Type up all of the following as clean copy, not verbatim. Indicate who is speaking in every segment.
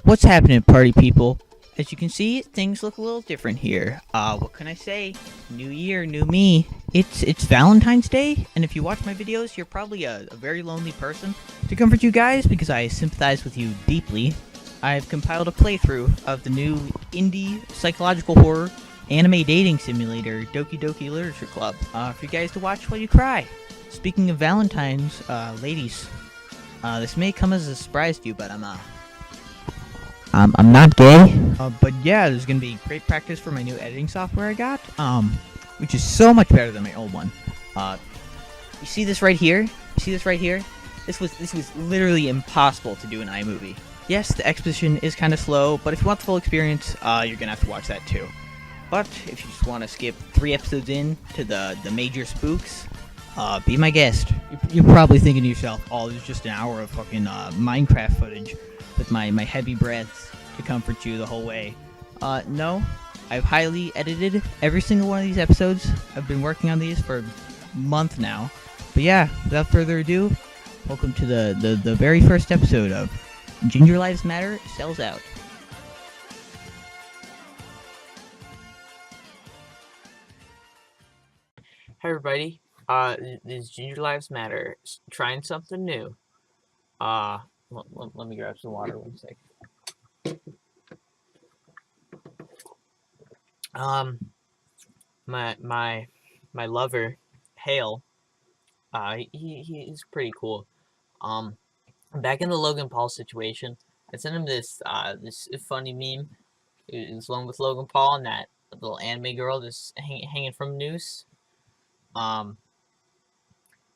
Speaker 1: What's happening, party people? As you can see, things look a little different here. What can I say? New year, new me. It's Valentine's Day, and if you watch my videos, you're probably a very lonely person. To comfort you guys, because I sympathize with you deeply, I've compiled a playthrough of the new indie psychological horror anime dating simulator, Doki Doki Literature Club, for you guys to watch while you cry. Speaking of Valentine's, ladies, this may come as a surprise to you, but I'm not gay. But yeah, there's gonna be great practice for my new editing software I got, which is so much better than my old one. You see this right here? This was literally impossible to do in iMovie. Yes, the exposition is kind of slow, but if you want the full experience, you're gonna have to watch that too. But if you just want to skip 3 episodes in to the major spooks, be my guest. You're probably thinking to yourself, oh, there's just an hour of fucking Minecraft footage with my heavy breaths to comfort you the whole way. No, I've highly edited every single one of these episodes. I've been working on these for a month now. But yeah, without further ado, welcome to the very first episode of Ginger Lives Matter Sells Out.
Speaker 2: Hi everybody, this is Ginger Lives Matter, trying something new. Let me grab some water 1 sec. My lover, Hale, he's pretty cool. Back in the Logan Paul situation, I sent him this funny meme. It was one with Logan Paul and that little anime girl just hanging from a noose.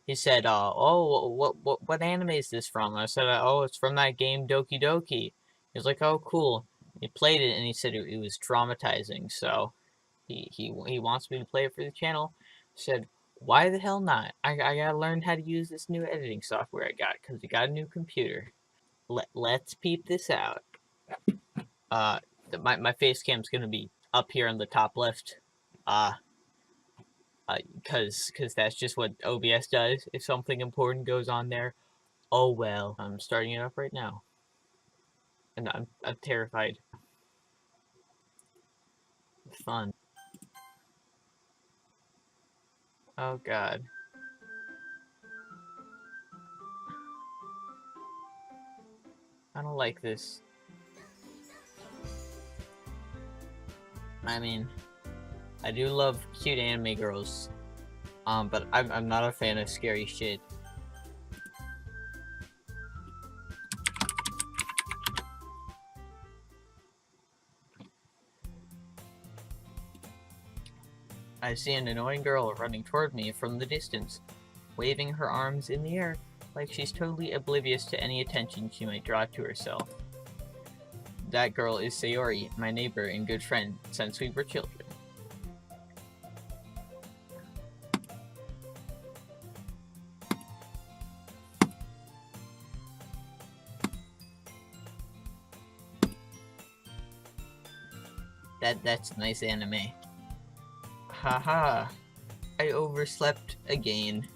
Speaker 2: He said, oh, what anime is this from? And I said, oh, it's from that game Doki Doki. He was like, oh, cool. He played it, and he said it was traumatizing, so he wants me to play it for the channel. I said, why the hell not? I gotta learn how to use this new editing software I got, because we got a new computer. Let's peep this out. My face cam's gonna be up here in the top left. Cause that's just what OBS does. If something important goes on there, oh well. I'm starting it up right now, and I'm terrified. Fun. Oh god. I don't like this. I mean, I do love cute anime girls, but I'm not a fan of scary shit. I see an annoying girl running toward me from the distance, waving her arms in the air like she's totally oblivious to any attention she might draw to herself. That girl is Sayori, my neighbor and good friend since we were children. That's nice anime. Haha, I overslept again.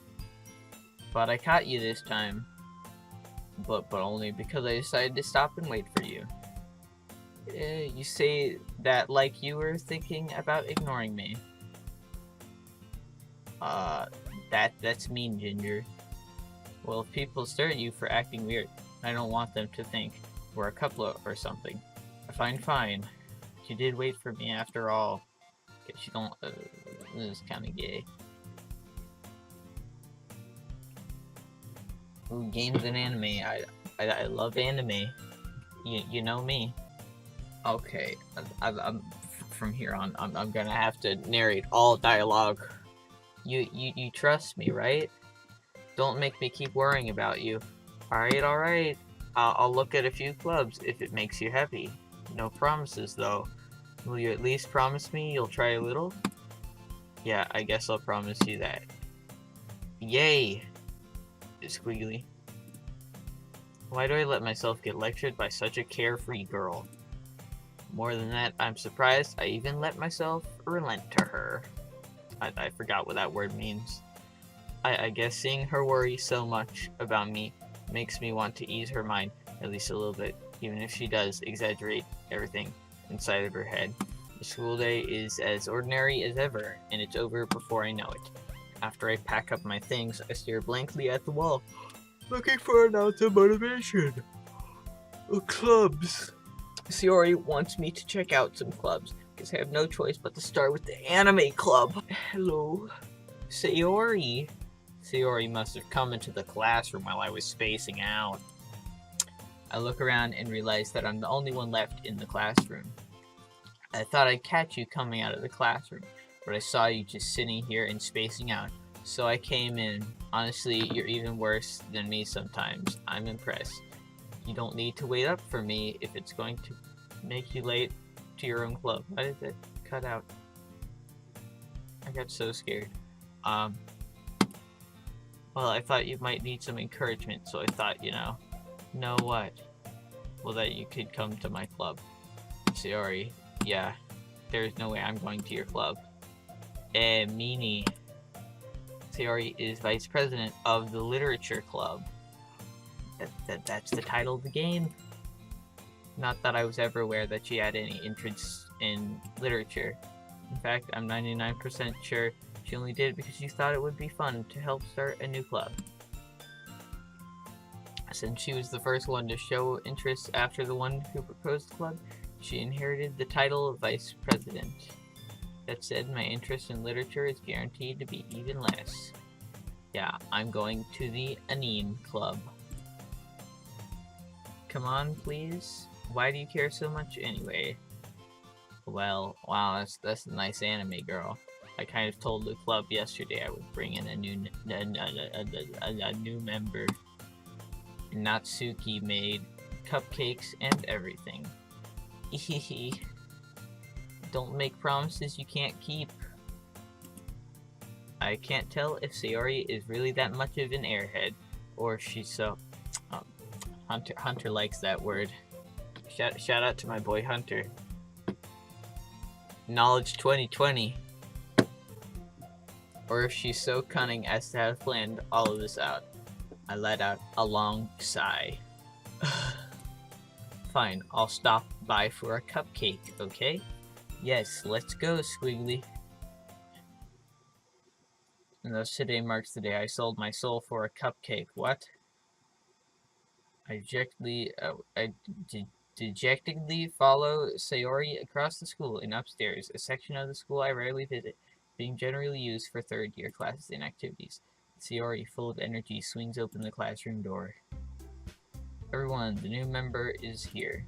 Speaker 2: But I caught you this time. But only because I decided to stop and wait for you. You say that like you were thinking about ignoring me. That's mean, Ginger. Well, if people stare at you for acting weird, I don't want them to think we're a couple or something. Fine. You did wait for me after all. Guess you don't, this is kinda gay. Ooh, games and anime. I love anime. You know me. Okay, I'm from here on, I'm gonna have to narrate all dialogue. You trust me, right? Don't make me keep worrying about you. Alright. I'll look at a few clubs if it makes you happy. No promises, though. Will you at least promise me you'll try a little? Yeah, I guess I'll promise you that. Yay! Squiggly. Why do I let myself get lectured by such a carefree girl? More than that, I'm surprised I even let myself relent to her. I forgot what that word means. I guess seeing her worry so much about me makes me want to ease her mind At least a little bit, even if she does exaggerate everything inside of her head. The school day is as ordinary as ever, and it's over before I know it. After I pack up my things, I stare blankly at the wall, looking for an ounce of motivation. Clubs. Sayori wants me to check out some clubs, because I have no choice but to start with the anime club. Hello. Sayori. Sayori must have come into the classroom while I was spacing out. I look around and realize that I'm the only one left in the classroom. I thought I'd catch you coming out of the classroom, but I saw you just sitting here and spacing out, so I came in. Honestly, you're even worse than me sometimes. I'm impressed. You don't need to wait up for me if it's going to make you late to your own club. Why did that cut out? I got so scared. Well, I thought you might need some encouragement, so I thought, know what? Well, that you could come to my club. Sayori, yeah, there's no way I'm going to your club. Meanie. Sayori is vice president of the literature club. That's the title of the game. Not that I was ever aware that she had any interest in literature. In fact, I'm 99% sure she only did it because she thought it would be fun to help start a new club. Since she was the first one to show interest after the one who proposed the club, she inherited the title of vice president. That said, my interest in literature is guaranteed to be even less. Yeah, I'm going to the anime club. Come on, please. Why do you care so much anyway? Well, wow, that's a nice anime girl. I kind of told the club yesterday I would bring in a new member. Natsuki made cupcakes and everything. Don't make promises you can't keep. I can't tell if Sayori is really that much of an airhead, or she's so... Hunter likes that word. Shout out to my boy Hunter. Knowledge 2020. Or if she's so cunning as to have planned all of this out. I let out a long sigh. Fine, I'll stop by for a cupcake, okay? Yes, let's go, Squiggly. And thus today marks the day I sold my soul for a cupcake. What? I dejectedly follow Sayori across the school and upstairs, a section of the school I rarely visit, being generally used for third-year classes and activities. Sayori, full of energy, swings open the classroom door. Everyone, the new member is here.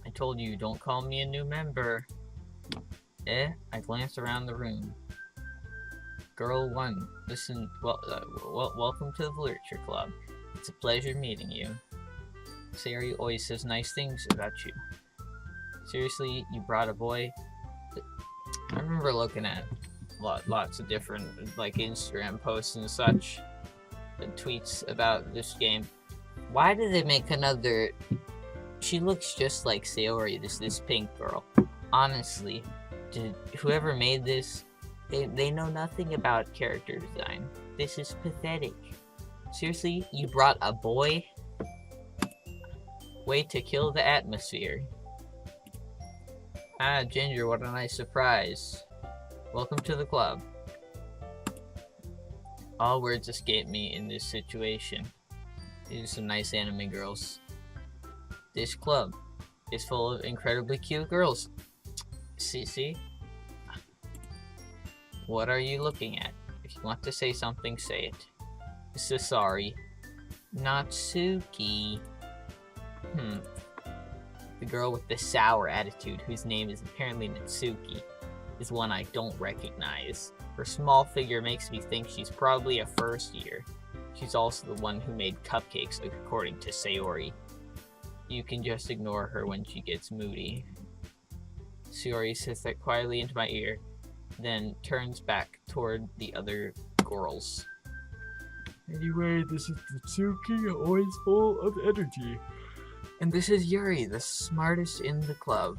Speaker 2: I told you, don't call me a new member. I glance around the room. Girl 1, listen, welcome to the Literature Club. It's a pleasure meeting you. Sayori always says nice things about you. Seriously, you brought a boy? I remember looking at lots of different, Instagram posts and such, and tweets about this game. Why did they make another... She looks just like Sayori, this pink girl. Honestly, did whoever made this, they know nothing about character design. This is pathetic. Seriously, you brought a boy? Way to kill the atmosphere. Ah, Ginger, what a nice surprise. Welcome to the club. All words escape me in this situation. These are some nice anime girls. This club is full of incredibly cute girls. See? What are you looking at? If you want to say something, say it. So sorry. Natsuki. The girl with the sour attitude, whose name is apparently Natsuki, is one I don't recognize. Her small figure makes me think she's probably a first year. She's also the one who made cupcakes, according to Sayori. You can just ignore her when she gets moody. Sayori says that quietly into my ear, then turns back toward the other girls. Anyway, this is Natsuki, always full of energy. And this is Yuri, the smartest in the club.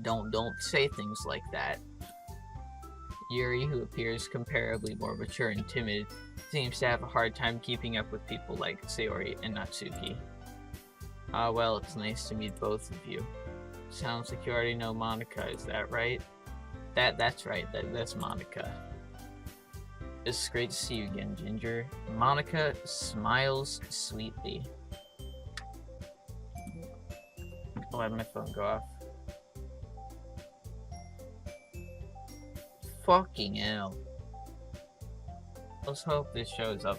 Speaker 2: Don't say things like that. Yuri, who appears comparably more mature and timid, seems to have a hard time keeping up with people like Sayori and Natsuki. Ah, well, it's nice to meet both of you. Sounds like you already know Monica, is that right? That's right, that's Monica. It's great to see you again, Ginger. Monica smiles sweetly. I'll let my phone go off. Fucking hell. Let's hope this shows up.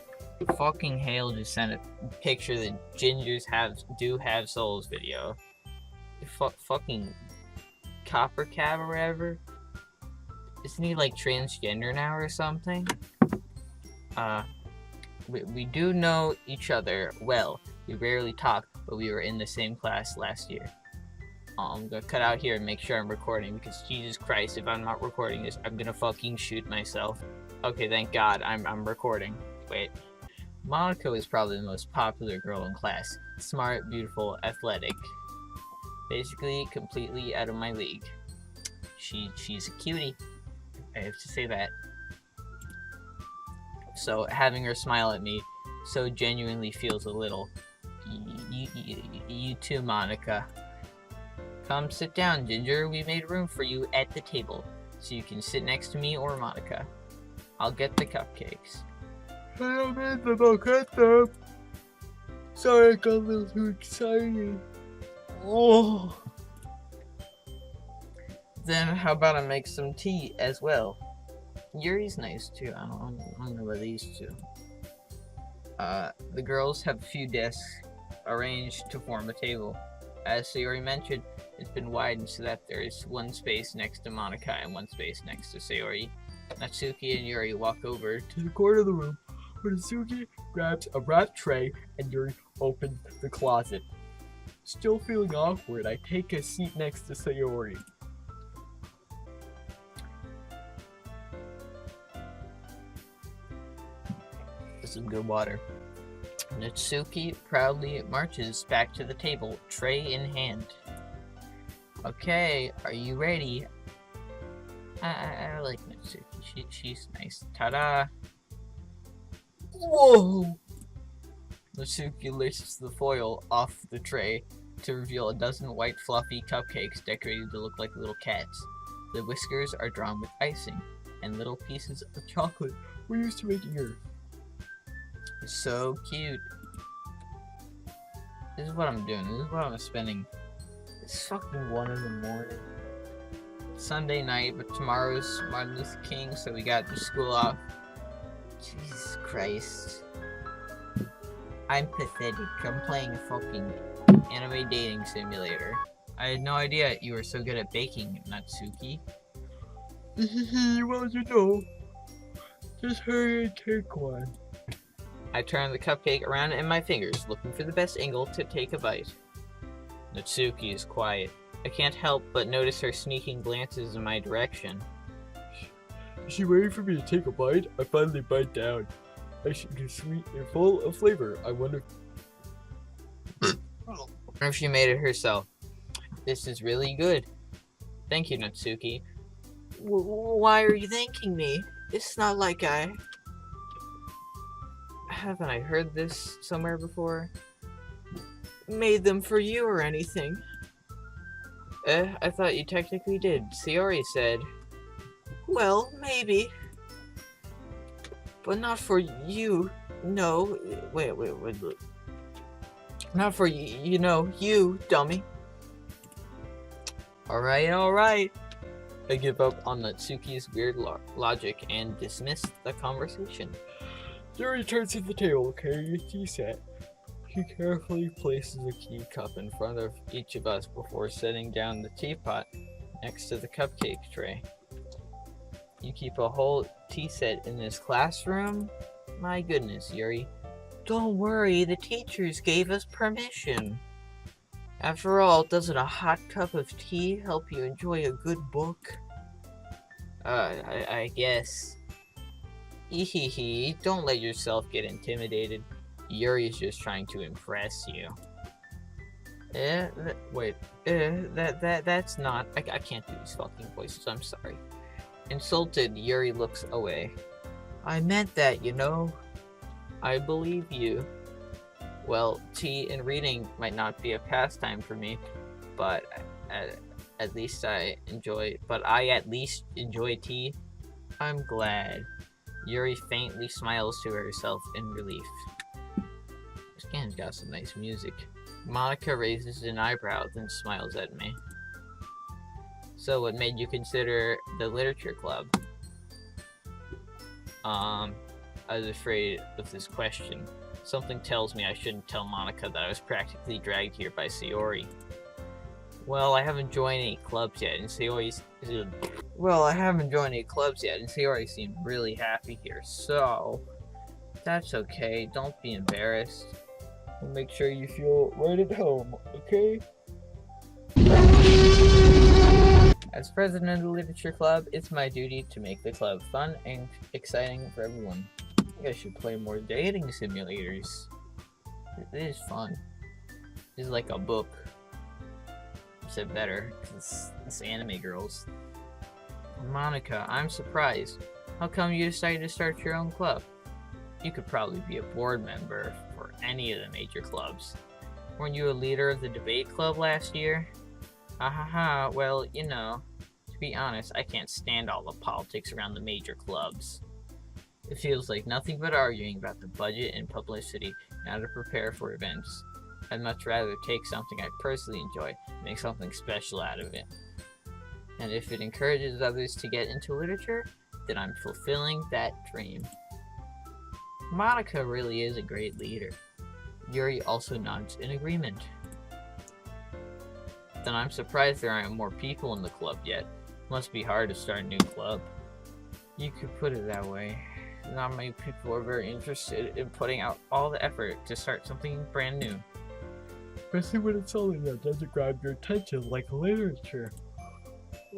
Speaker 2: Fucking Hale just sent a picture that Gingers have souls video. Fucking Copper Cab or whatever. Isn't he like transgender now or something? We do know each other well. We rarely talk, but we were in the same class last year. I'm gonna cut out here and make sure I'm recording, because Jesus Christ, if I'm not recording this, I'm gonna fucking shoot myself. Okay, thank God, I'm recording. Wait. Monica is probably the most popular girl in class. Smart, beautiful, athletic. Basically, completely out of my league. She's a cutie. I have to say that. So, having her smile at me so genuinely feels a little. You too, Monica. Come sit down, Ginger. We made room for you at the table, so you can sit next to me or Monica. I'll get the cupcakes. I don't need them, I'll get them. Sorry, I got a little too excited. Oh. Then how about I make some tea as well? Yuri's nice too. I don't know about these two. The girls have a few desks arranged to form a table. As Sayori mentioned, it's been widened so that there is one space next to Monica and one space next to Sayori. Natsuki and Yuri walk over to the corner of the room where Natsuki grabs a wrapped tray and Yuri opens the closet. Still feeling awkward, I take a seat next to Sayori. This is good water. Natsuki proudly marches back to the table, tray in hand. Okay, are you ready? I like Natsuki. She's nice. Ta-da! Whoa! Natsuki lifts the foil off the tray to reveal a dozen white fluffy cupcakes decorated to look like little cats. The whiskers are drawn with icing, and little pieces of chocolate were used to making her. So cute. This is what I'm doing. This is what I'm spending. It's fucking 1 in the morning. Sunday night, but tomorrow's Martin Luther King, so we got the school off. Jesus Christ. I'm pathetic. I'm playing a fucking anime dating simulator. I had no idea you were so good at baking, Natsuki. Well, you know. Just hurry and take one. I turn the cupcake around in my fingers, looking for the best angle to take a bite. Natsuki is quiet. I can't help but notice her sneaking glances in my direction. Is she waiting for me to take a bite? I finally bite down. I should be sweet and full of flavor. I wonder if she made it herself. This is really good. Thank you, Natsuki. Why are you thanking me? It's not like haven't I heard this somewhere before? Made them for you or anything? I thought you technically did. Sayori said. Well, maybe. But not for you. No. Wait. Not for you, dummy. Alright. I give up on Natsuki's weird logic and dismiss the conversation. Yuri turns to the table, carrying a tea set. She carefully places a tea cup in front of each of us before setting down the teapot next to the cupcake tray. You keep a whole tea set in this classroom? My goodness, Yuri. Don't worry, the teachers gave us permission. After all, doesn't a hot cup of tea help you enjoy a good book? I guess. Don't let yourself get intimidated. Yuri's just trying to impress you. That's not. I can't do these fucking voices, I'm sorry. Insulted, Yuri looks away. I meant that, you know. I believe you. Well, tea and reading might not be a pastime for me, but at least I enjoy. But I at least enjoy tea. I'm glad. Yuri faintly smiles to herself in relief. This game's got some nice music. Monica raises an eyebrow, then smiles at me. So, what made you consider the literature club? I was afraid of this question. Something tells me I shouldn't tell Monica that I was practically dragged here by Sayori. Well, I haven't joined any clubs yet, and Sayori seemed really happy here, so that's okay. Don't be embarrassed. We'll make sure you feel right at home, okay? As president of the literature club, it's my duty to make the club fun and exciting for everyone. I think I should play more dating simulators. It is fun. It's like a book. Except better, because it's anime girls. Monica, I'm surprised. How come you decided to start your own club? You could probably be a board member for any of the major clubs. Weren't you a leader of the debate club last year? Well, you know, to be honest, I can't stand all the politics around the major clubs. It feels like nothing but arguing about the budget and publicity and how to prepare for events. I'd much rather take something I personally enjoy and make something special out of it. And if it encourages others to get into literature, then I'm fulfilling that dream. Monica really is a great leader. Yuri also nods in agreement. Then I'm surprised there aren't more people in the club yet. Must be hard to start a new club. You could put it that way. Not many people are very interested in putting out all the effort to start something brand new. Especially when it's something that doesn't grab your attention like literature.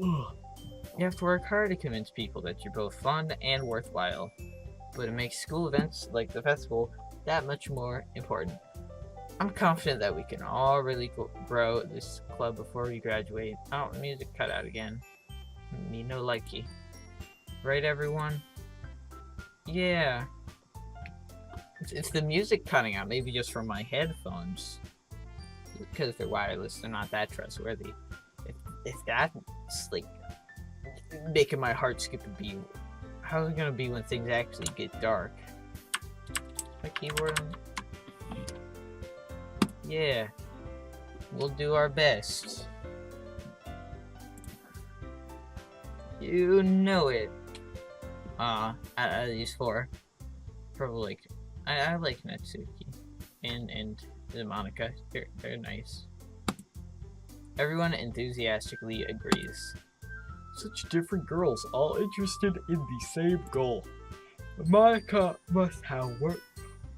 Speaker 2: Ugh. You have to work hard to convince people that you're both fun and worthwhile. But it makes school events like the festival that much more important. I'm confident that we can all really grow this club before we graduate. Oh, music cut out again. Me no likey. Right, everyone? Yeah. It's the music cutting out, maybe just from my headphones. Because they're wireless, they're not that trustworthy. If that's like making my heart skip a beat, how's it gonna be when things actually get dark? My keyboard on? Yeah. We'll do our best. You know it. Out of these four, probably like I like Natsuki and Monica. They're nice. Everyone enthusiastically agrees. Such different girls, all interested in the same goal. Monica must have worked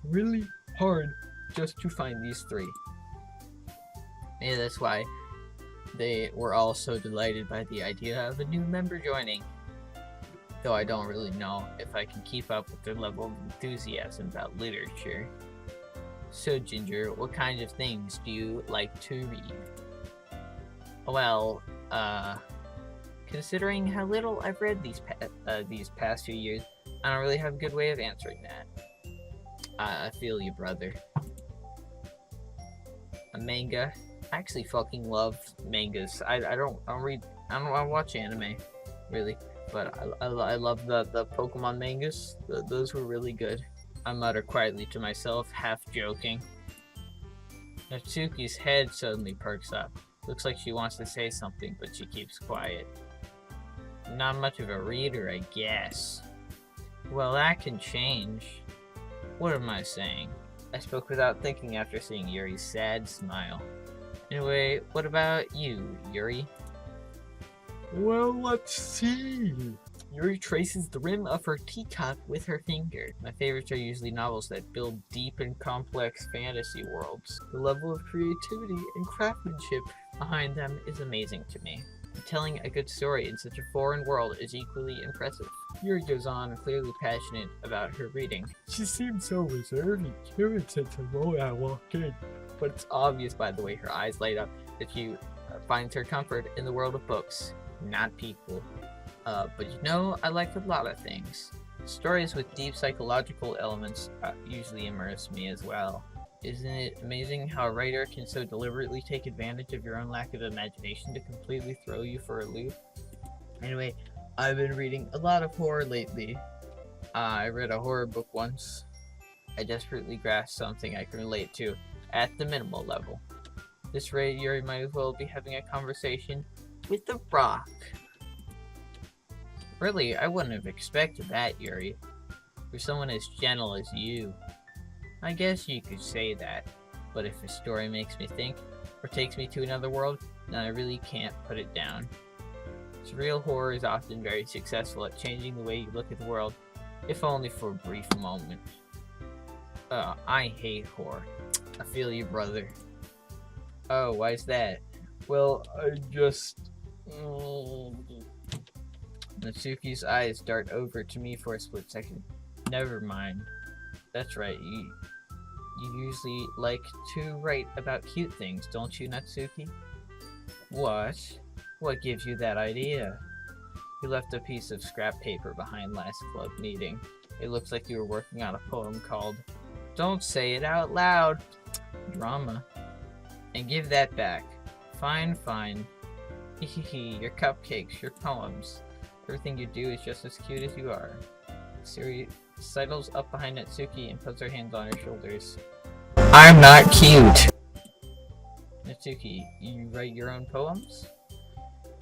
Speaker 2: really hard just to find these three. Maybe that's why they were all so delighted by the idea of a new member joining. Though I don't really know if I can keep up with their level of enthusiasm about literature. So, Ginger, what kinds of things do you like to read? Well, considering how little I've read these past few years, I don't really have a good way of answering that. I feel you, brother. A manga. I actually fucking love mangas. I don't watch anime, really. But I love the Pokemon mangas. Those were really good. I mutter quietly to myself, half joking. Natsuki's head suddenly perks up. Looks like she wants to say something, but she keeps quiet. Not much of a reader, I guess. Well, that can change. What am I saying? I spoke without thinking after seeing Yuri's sad smile. Anyway, what about you, Yuri? Well, let's see. Yuri traces the rim of her teacup with her finger. My favorites are usually novels that build deep and complex fantasy worlds. The level of creativity and craftsmanship behind them is amazing to me. Telling a good story in such a foreign world is equally impressive. Yuri goes on, clearly passionate about her reading. She seems so reserved and timid since the moment I walked in. But it's obvious by the way her eyes light up that she finds her comfort in the world of books, not people. But you know, I like a lot of things. Stories with deep psychological elements usually immerse me as well. Isn't it amazing how a writer can so deliberately take advantage of your own lack of imagination to completely throw you for a loop? Anyway, I've been reading a lot of horror lately. I read a horror book once. I desperately grasped something I can relate to at the minimal level. This rate, Yuri might as well be having a conversation with the rock. Really, I wouldn't have expected that, Yuri. For someone as gentle as you. I guess you could say that, but if a story makes me think, or takes me to another world, then I really can't put it down. Surreal horror is often very successful at changing the way you look at the world, if only for a brief moment. I hate horror. I feel you, brother. Oh, why's that? Well, I just... Natsuki's eyes dart over to me for a split second. Never mind. That's right, you usually like to write about cute things, don't you, Natsuki? What? What gives you that idea? You left a piece of scrap paper behind last club meeting. It looks like you were working on a poem called Don't Say It Out Loud! Drama. And give that back. Fine, fine. Hehehe, your cupcakes, your poems. Everything you do is just as cute as you are. Siri sidles up behind Natsuki and puts her hands on her shoulders. I'm not cute! Natsuki, you write your own poems?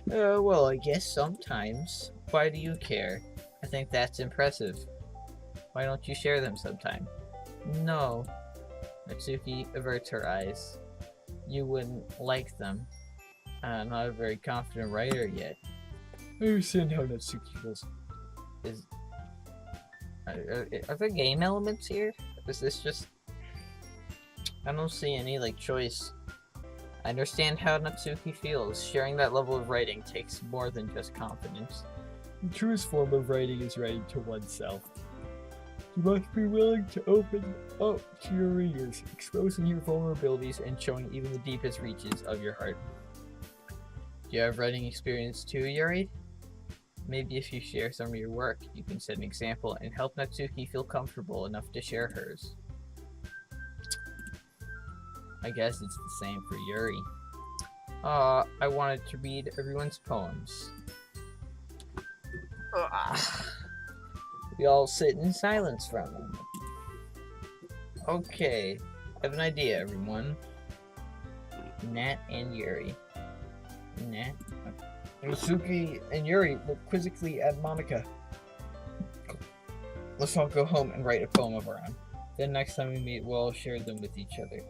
Speaker 2: Well, I guess sometimes. Why do you care? I think that's impressive. Why don't you share them sometime? No. Natsuki averts her eyes. You wouldn't like them. I'm not a very confident writer yet. I understand how Natsuki feels. Are there game elements here? Is this just... I don't see any, choice. I understand how Natsuki feels. Sharing that level of writing takes more than just confidence. The truest form of writing is writing to oneself. You must be willing to open up to your readers, exposing your vulnerabilities and showing even the deepest reaches of your heart. Do you have writing experience too, Yuri? Maybe if you share some of your work, you can set an example and help Natsuki feel comfortable enough to share hers. I guess it's the same for Yuri. I wanted to read everyone's poems. We all sit in silence for a moment. Okay, I have an idea, everyone. Nat and Yuri. Nat. Natsuki and Yuri look quizzically at Monika. Let's all go home and write a poem of our own. Then next time we meet, we'll all share them with each other.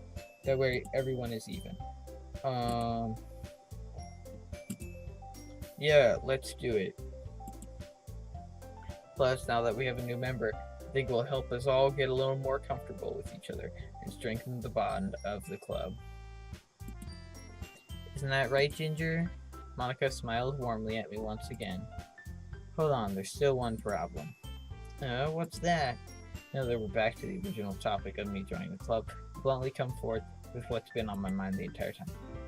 Speaker 2: That way, everyone is even. Yeah, let's do it. Plus, now that we have a new member, I think it will help us all get a little more comfortable with each other and strengthen the bond of the club. Isn't that right, Ginger? Monika smiles warmly at me once again. Hold on, there's still one problem. What's that? Now that we're back to the original topic of me joining the club, I bluntly come forth with what's been on my mind the entire time.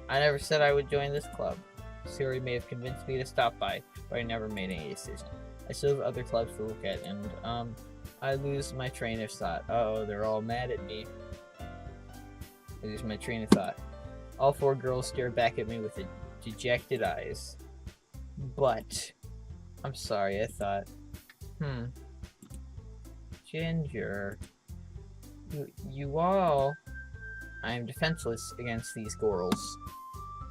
Speaker 2: I never said I would join this club. Siri may have convinced me to stop by, but I never made any decision. I still have other clubs to look at, and, I lose my train of thought. Uh-oh, they're all mad at me. I lose my train of thought. All four girls stare back at me with dejected eyes. But, I'm sorry, I thought. Ginger. You all... I am defenseless against these girls.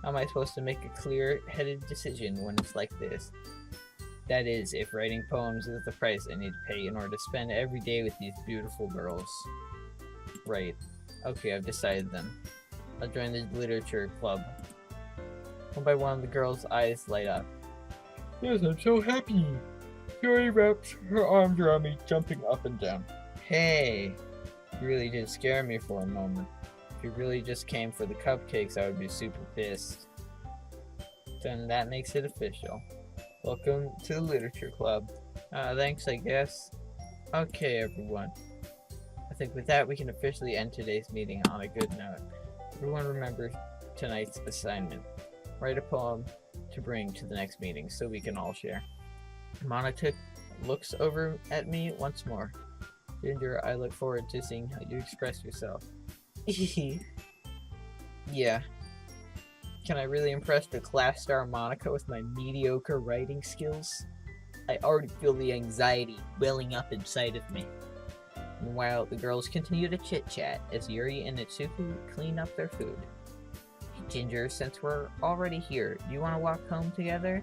Speaker 2: How am I supposed to make a clear-headed decision when it's like this? That is, if writing poems is the price I need to pay in order to spend every day with these beautiful girls. Right. Okay, I've decided then. I'll join the literature club. One by one, the girls' eyes light up. Yes, I'm so happy! Yuri wraps her arms around me, jumping up and down. Hey! You really did scare me for a moment. If you really just came for the cupcakes, I would be super pissed. Then that makes it official. Welcome to the literature club. Thanks, I guess. Okay, everyone. I think with that, we can officially end today's meeting on a good note. Everyone remember tonight's assignment. Write a poem to bring to the next meeting so we can all share. Monica looks over at me once more. Ginger, I look forward to seeing how you express yourself. Yeah. Can I really impress the class star Monica with my mediocre writing skills? I already feel the anxiety welling up inside of me. Meanwhile, the girls continue to chit-chat as Yuri and Natsuki clean up their food. Hey, Ginger, since we're already here, do you want to walk home together?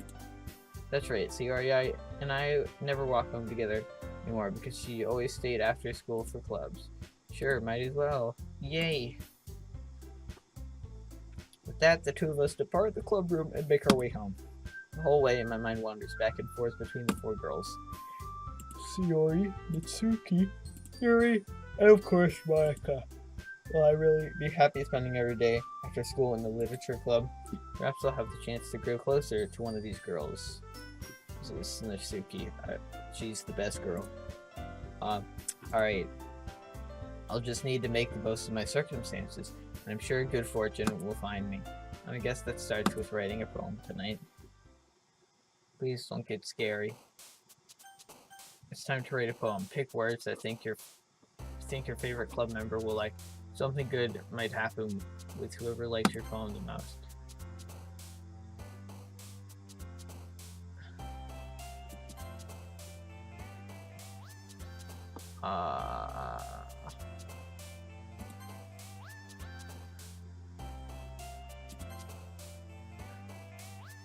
Speaker 2: That's right, Yuri and I never walk home together anymore because she always stayed after school for clubs. Sure, might as well. Yay! With that, the two of us depart the club room and make our way home. The whole way, my mind wanders back and forth between the four girls. Sayori, Natsuki, Yuri, and of course Monica. Will I really be happy spending every day after school in the literature club? Perhaps I'll have the chance to grow closer to one of these girls. This is Natsuki. She's the best girl. Alright. I'll just need to make the most of my circumstances, and I'm sure good fortune will find me. And I guess that starts with writing a poem tonight. Please don't get scary. It's time to write a poem. Pick words that your favorite club member will like. Something good might happen with whoever likes your poem the most.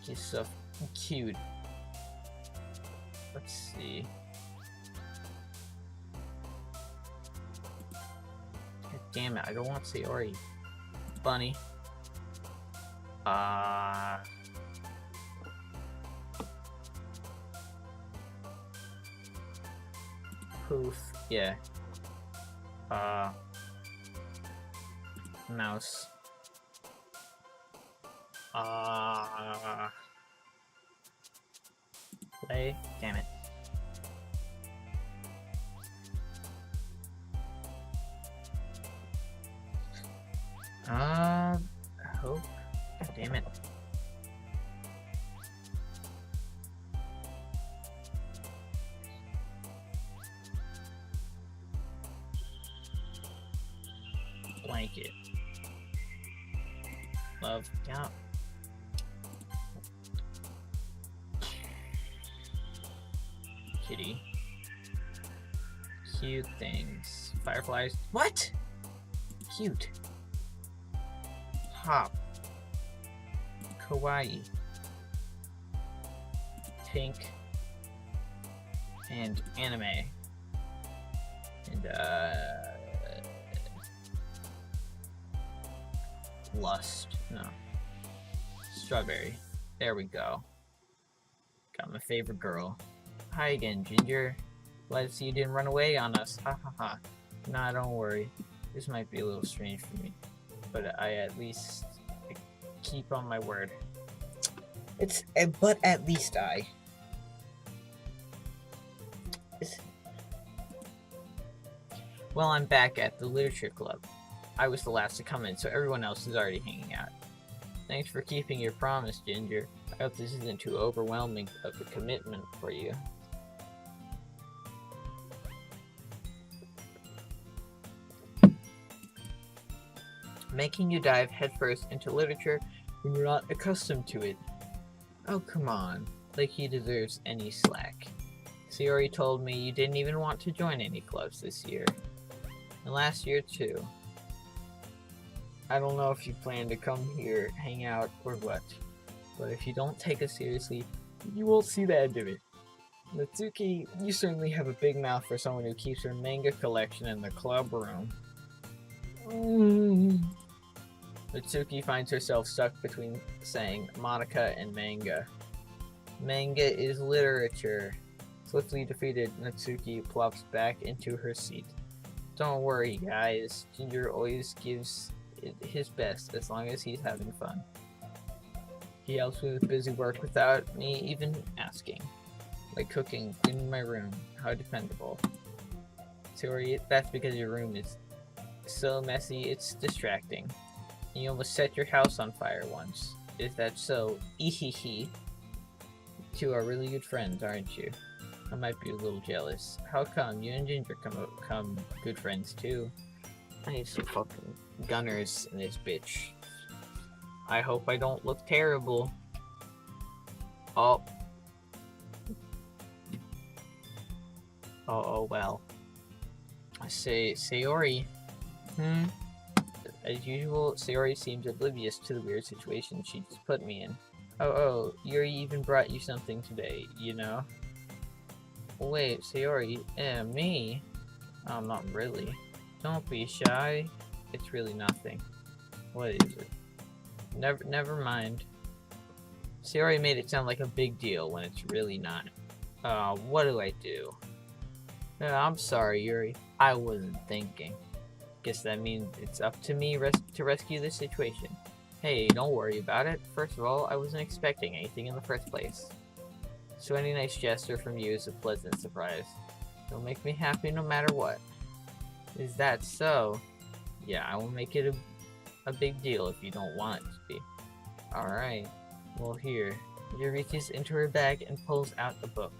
Speaker 2: He's so cute. Let's see. God damn it, I don't want Sayori. Bunny. Poof. Yeah. Mouse. Play. Damn it. Hope. Damn it. Blanket. Love. Yeah. Kitty. Cute things. Fireflies. What? Cute. Hop. Kawaii. Pink. And anime. And lust. No. Strawberry. There we go. Got my favorite girl. Hi again, Ginger. Glad to see you didn't run away on us. Ha ha ha. Nah, don't worry. This might be a little strange for me, but I at least keep on my word. But at least I. Well, I'm back at the literature club. I was the last to come in, so everyone else is already hanging out. Thanks for keeping your promise, Ginger. I hope this isn't too overwhelming of a commitment for you. Making you dive headfirst into literature when you're not accustomed to it. Oh, come on. Like he deserves any slack. Sayori told me you didn't even want to join any clubs this year. And last year, too. I don't know if you plan to come here, hang out, or what. But if you don't take us seriously, you won't see the end of it. Natsuki, you certainly have a big mouth for someone who keeps her manga collection in the club room. Natsuki finds herself stuck between saying Monica and manga. Manga is literature. Swiftly defeated, Natsuki plops back into her seat. Don't worry, guys. Ginger always gives it his best as long as he's having fun. He helps me with busy work without me even asking. Like cooking, cleaning my room. How dependable. Sorry, that's because your room is so messy, it's distracting. You almost set your house on fire once. Is that so? Ehehe. two are really good friends, aren't you? I might be a little jealous. How come you and Ginger come good friends too? I need some fucking gunners in this bitch. I hope I don't look terrible. Oh. Oh well. I say, Sayori. As usual, Sayori seems oblivious to the weird situation she just put me in. Oh, Yuri even brought you something today, you know? Wait, Sayori, me? Oh, not really. Don't be shy. It's really nothing. What is it? Never mind. Sayori made it sound like a big deal when it's really not. What do I do? I'm sorry, Yuri. I wasn't thinking. Guess that means it's up to me to rescue this situation. Hey, don't worry about it. First of all, I wasn't expecting anything in the first place. So any nice gesture from you is a pleasant surprise. It'll make me happy no matter what. Is that so? Yeah, I will make it a big deal if you don't want it to be. Alright. Well, here. Yuri reaches into her bag and pulls out a book.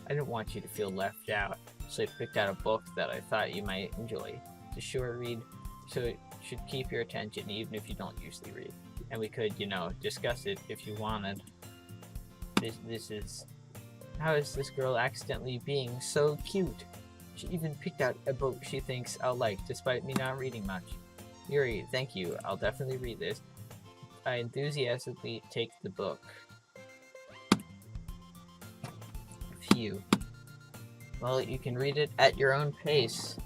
Speaker 2: I didn't want you to feel left out, so I picked out a book that I thought you might enjoy. It's a short read, so it should keep your attention even if you don't usually read. And we could, discuss it if you wanted. This is... How is this girl accidentally being so cute? She even picked out a book she thinks I'll like, despite me not reading much. Yuri, thank you. I'll definitely read this. I enthusiastically take the book. Phew. Well, you can read it at your own pace.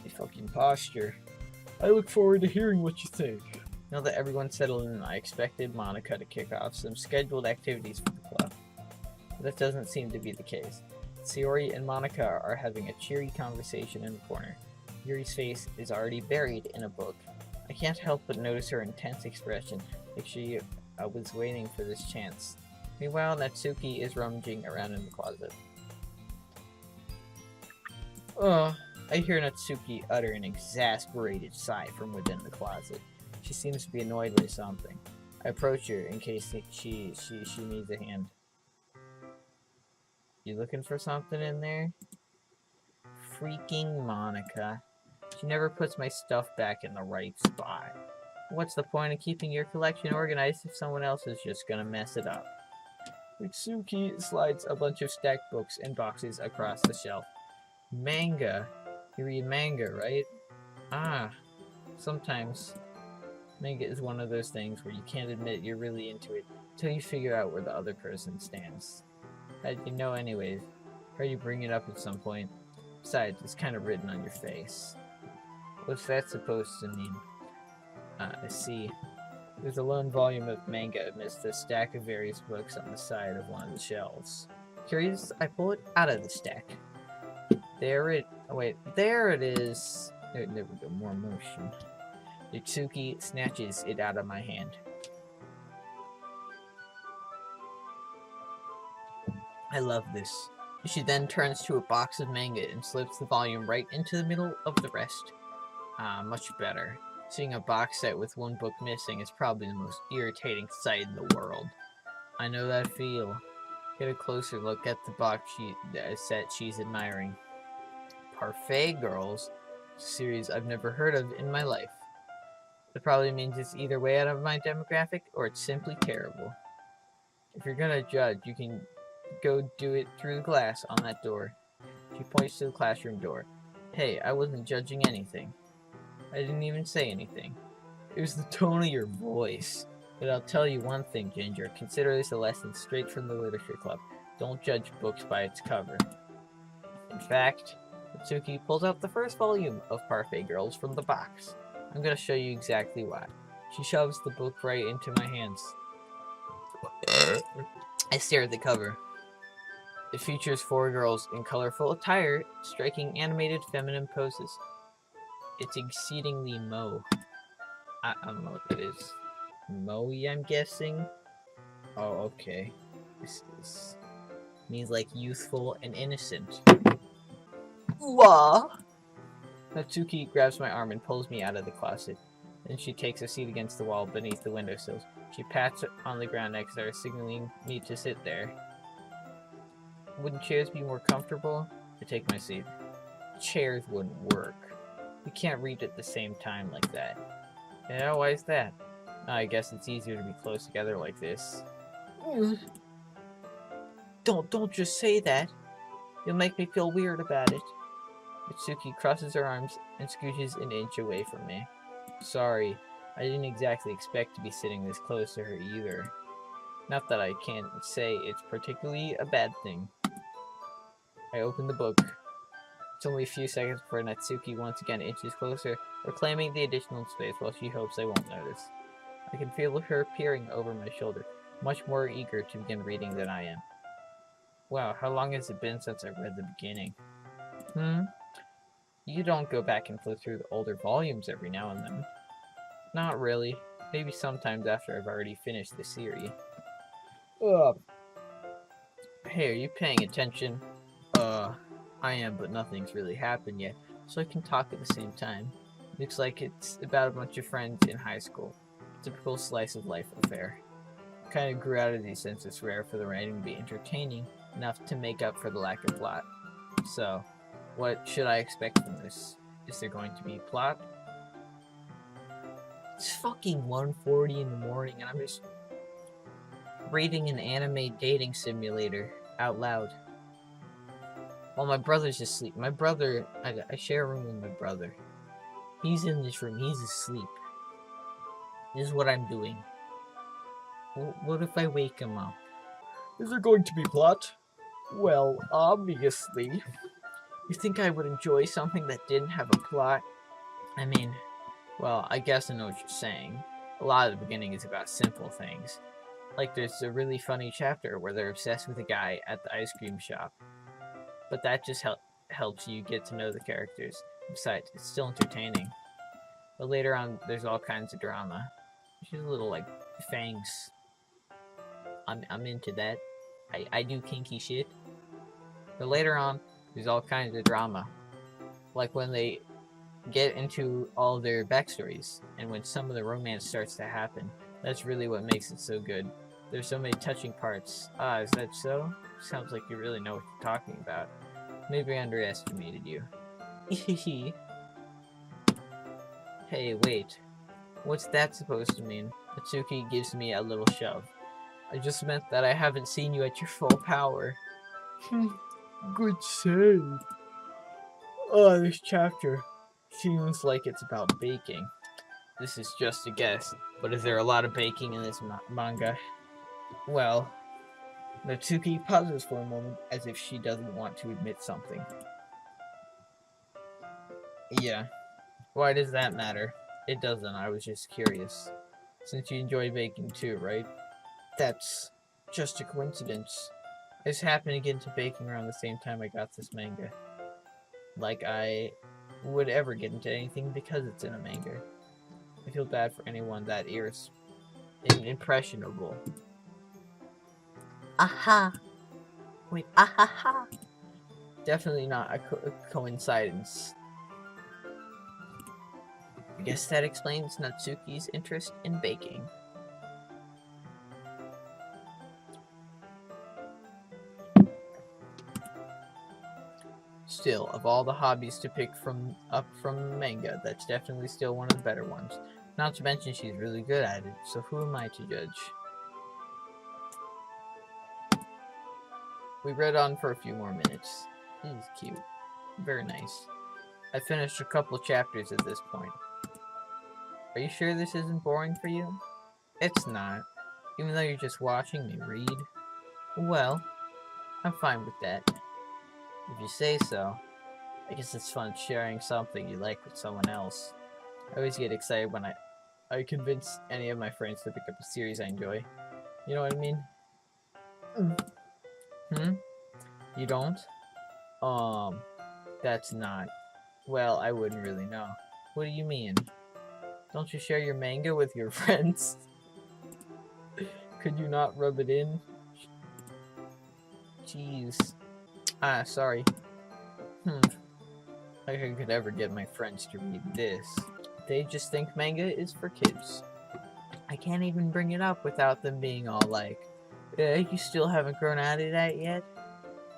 Speaker 2: A fucking posture. I look forward to hearing what you think. Now that everyone's settled in, I expected Monica to kick off some scheduled activities for the club. But that doesn't seem to be the case. Sayori and Monica are having a cheery conversation in the corner. Yuri's face is already buried in a book. I can't help but notice her intense expression, like she was waiting for this chance. Meanwhile, Natsuki is rummaging around in the closet. I hear Natsuki utter an exasperated sigh from within the closet. She seems to be annoyed by something. I approach her in case she needs a hand. You looking for something in there? Freaking Monica. She never puts my stuff back in the right spot. What's the point of keeping your collection organized if someone else is just gonna mess it up? Natsuki slides a bunch of stacked books and boxes across the shelf. Manga. You read manga, right? Ah, sometimes. Manga is one of those things where you can't admit you're really into it until you figure out where the other person stands. How'd you know anyways? Heard you bring it up at some point. Besides, it's kind of written on your face. What's that supposed to mean? I see. There's a lone volume of manga amidst a stack of various books on the side of one of the shelves. Curious, I pull it out of the stack. There it is. There we go, more motion. Natsuki snatches it out of my hand. I love this. She then turns to a box of manga and slips the volume right into the middle of the rest. Much better. Seeing a box set with one book missing is probably the most irritating sight in the world. I know that feel. Get a closer look at the box set she's admiring. Parfait Girls? A series I've never heard of in my life. That probably means it's either way out of my demographic or it's simply terrible. If you're gonna judge, you can go do it through the glass on that door. She points to the classroom door. Hey, I wasn't judging anything. I didn't even say anything. It was the tone of your voice. But I'll tell you one thing, Ginger. Consider this a lesson straight from the Literature Club. Don't judge books by its cover. In fact, Natsuki pulls out the first volume of Parfait Girls from the box. I'm gonna show you exactly why. She shoves the book right into my hands. I stare at the cover. It features 4 girls in colorful attire, striking animated feminine poses. It's exceedingly mo. I don't know what that is. Moe, I'm guessing? Oh, okay. This means like youthful and innocent. Wah! Natsuki grabs my arm and pulls me out of the closet. Then she takes a seat against the wall beneath the windowsills. She pats on the ground next to her, signaling me to sit there. Wouldn't chairs be more comfortable? I take my seat. Chairs wouldn't work. We can't read at the same time like that. Yeah, why is that? I guess it's easier to be close together like this. Don't just say that. You'll make me feel weird about it. Mitsuki crosses her arms and scooches an inch away from me. Sorry, I didn't exactly expect to be sitting this close to her either. Not that I can't say it's particularly a bad thing. I open the book. It's only a few seconds before Natsuki once again inches closer, reclaiming the additional space while she hopes I won't notice. I can feel her peering over my shoulder, much more eager to begin reading than I am. Wow, how long has it been since I read the beginning? You don't go back and flip through the older volumes every now and then. Not really. Maybe sometimes after I've already finished the series. Hey, are you paying attention? I am, but nothing's really happened yet, so I can talk at the same time. Looks like it's about a bunch of friends in high school. Typical slice of life affair. Kinda grew out of these since it's rare for the writing to be entertaining enough to make up for the lack of plot. So, what should I expect from this? Is there going to be plot? It's fucking 1:40 in the morning and I'm just reading an anime dating simulator out loud. While my brother's asleep. My brother, I share a room with my brother. He's in this room, he's asleep. This is what I'm doing. What if I wake him up? Is there going to be plot? Well, obviously. You think I would enjoy something that didn't have a plot? I mean, well, I guess I know what you're saying. A lot of the beginning is about simple things. Like there's a really funny chapter where they're obsessed with a guy at the ice cream shop. But that just helps you get to know the characters. Besides, it's still entertaining. But later on, there's all kinds of drama. She's a little like fangs. I'm into that. I do kinky shit. But later on, there's all kinds of drama. Like when they get into all their backstories, and when some of the romance starts to happen. That's really what makes it so good. There's so many touching parts. Is that so? Sounds like you really know what you're talking about. Maybe I underestimated you. Hey, wait. What's that supposed to mean? Natsuki gives me a little shove. I just meant that I haven't seen you at your full power. Good save. This chapter seems like it's about baking. This is just a guess, but is there a lot of baking in this manga? Well, Natsuki pauses for a moment as if she doesn't want to admit something. Yeah. Why does that matter? It doesn't, I was just curious. Since you enjoy baking too, right? That's just a coincidence. I just happened to get into baking around the same time I got this manga. Like I would ever get into anything because it's in a manga. I feel bad for anyone that is impressionable. Aha! Wait, ahaha! Definitely not a coincidence. I guess that explains Natsuki's interest in baking. Still, of all the hobbies to pick up from manga, that's definitely still one of the better ones. Not to mention she's really good at it, so who am I to judge? We read on for a few more minutes. This is cute. Very nice. I finished a couple chapters at this point. Are you sure this isn't boring for you? It's not. Even though you're just watching me read? Well, I'm fine with that. If you say so. I guess it's fun sharing something you like with someone else. I always get excited when I convince any of my friends to pick up a series I enjoy. You know what I mean? You don't? That's not. Well, I wouldn't really know. What do you mean? Don't you share your manga with your friends? Could you not rub it in? Jeez. Sorry. Like I could ever get my friends to read this. They just think manga is for kids. I can't even bring it up without them being all like, you still haven't grown out of that yet?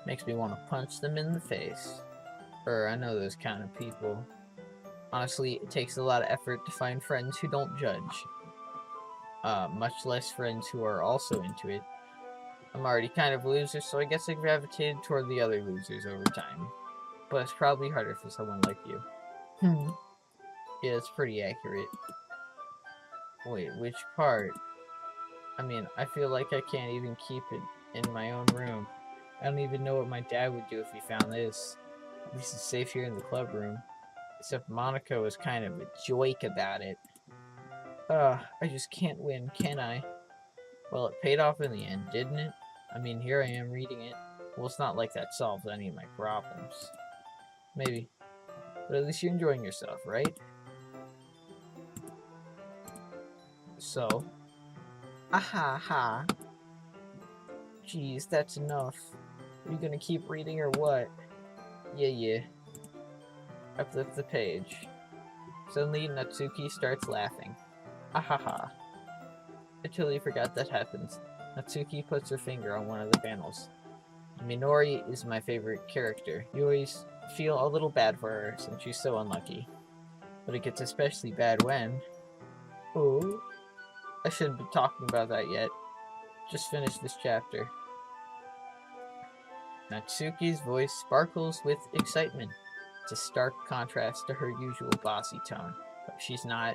Speaker 2: Makes me want to punch them in the face. I know those kind of people. Honestly, it takes a lot of effort to find friends who don't judge. Much less friends who are also into it. I'm already kind of a loser, so I guess I gravitated toward the other losers over time. But it's probably harder for someone like you. Yeah, it's pretty accurate. Wait, which part? I mean, I feel like I can't even keep it in my own room. I don't even know what my dad would do if he found this. At least it's safe here in the club room. Except Monica was kind of a joke about it. I just can't win, can I? Well, it paid off in the end, didn't it? I mean, here I am reading it. Well, it's not like that solves any of my problems. Maybe. But at least you're enjoying yourself, right? So. Aha ha. Jeez, that's enough. Are you gonna keep reading or what? Yeah. I flip the page. Suddenly, Natsuki starts laughing. Ahaha. I totally forgot that happens. Natsuki puts her finger on one of the panels. Minori is my favorite character. You always feel a little bad for her since she's so unlucky. But it gets especially bad when... Oh, I shouldn't be talking about that yet. Just finished this chapter. Natsuki's voice sparkles with excitement. It's a stark contrast to her usual bossy tone. But if she's not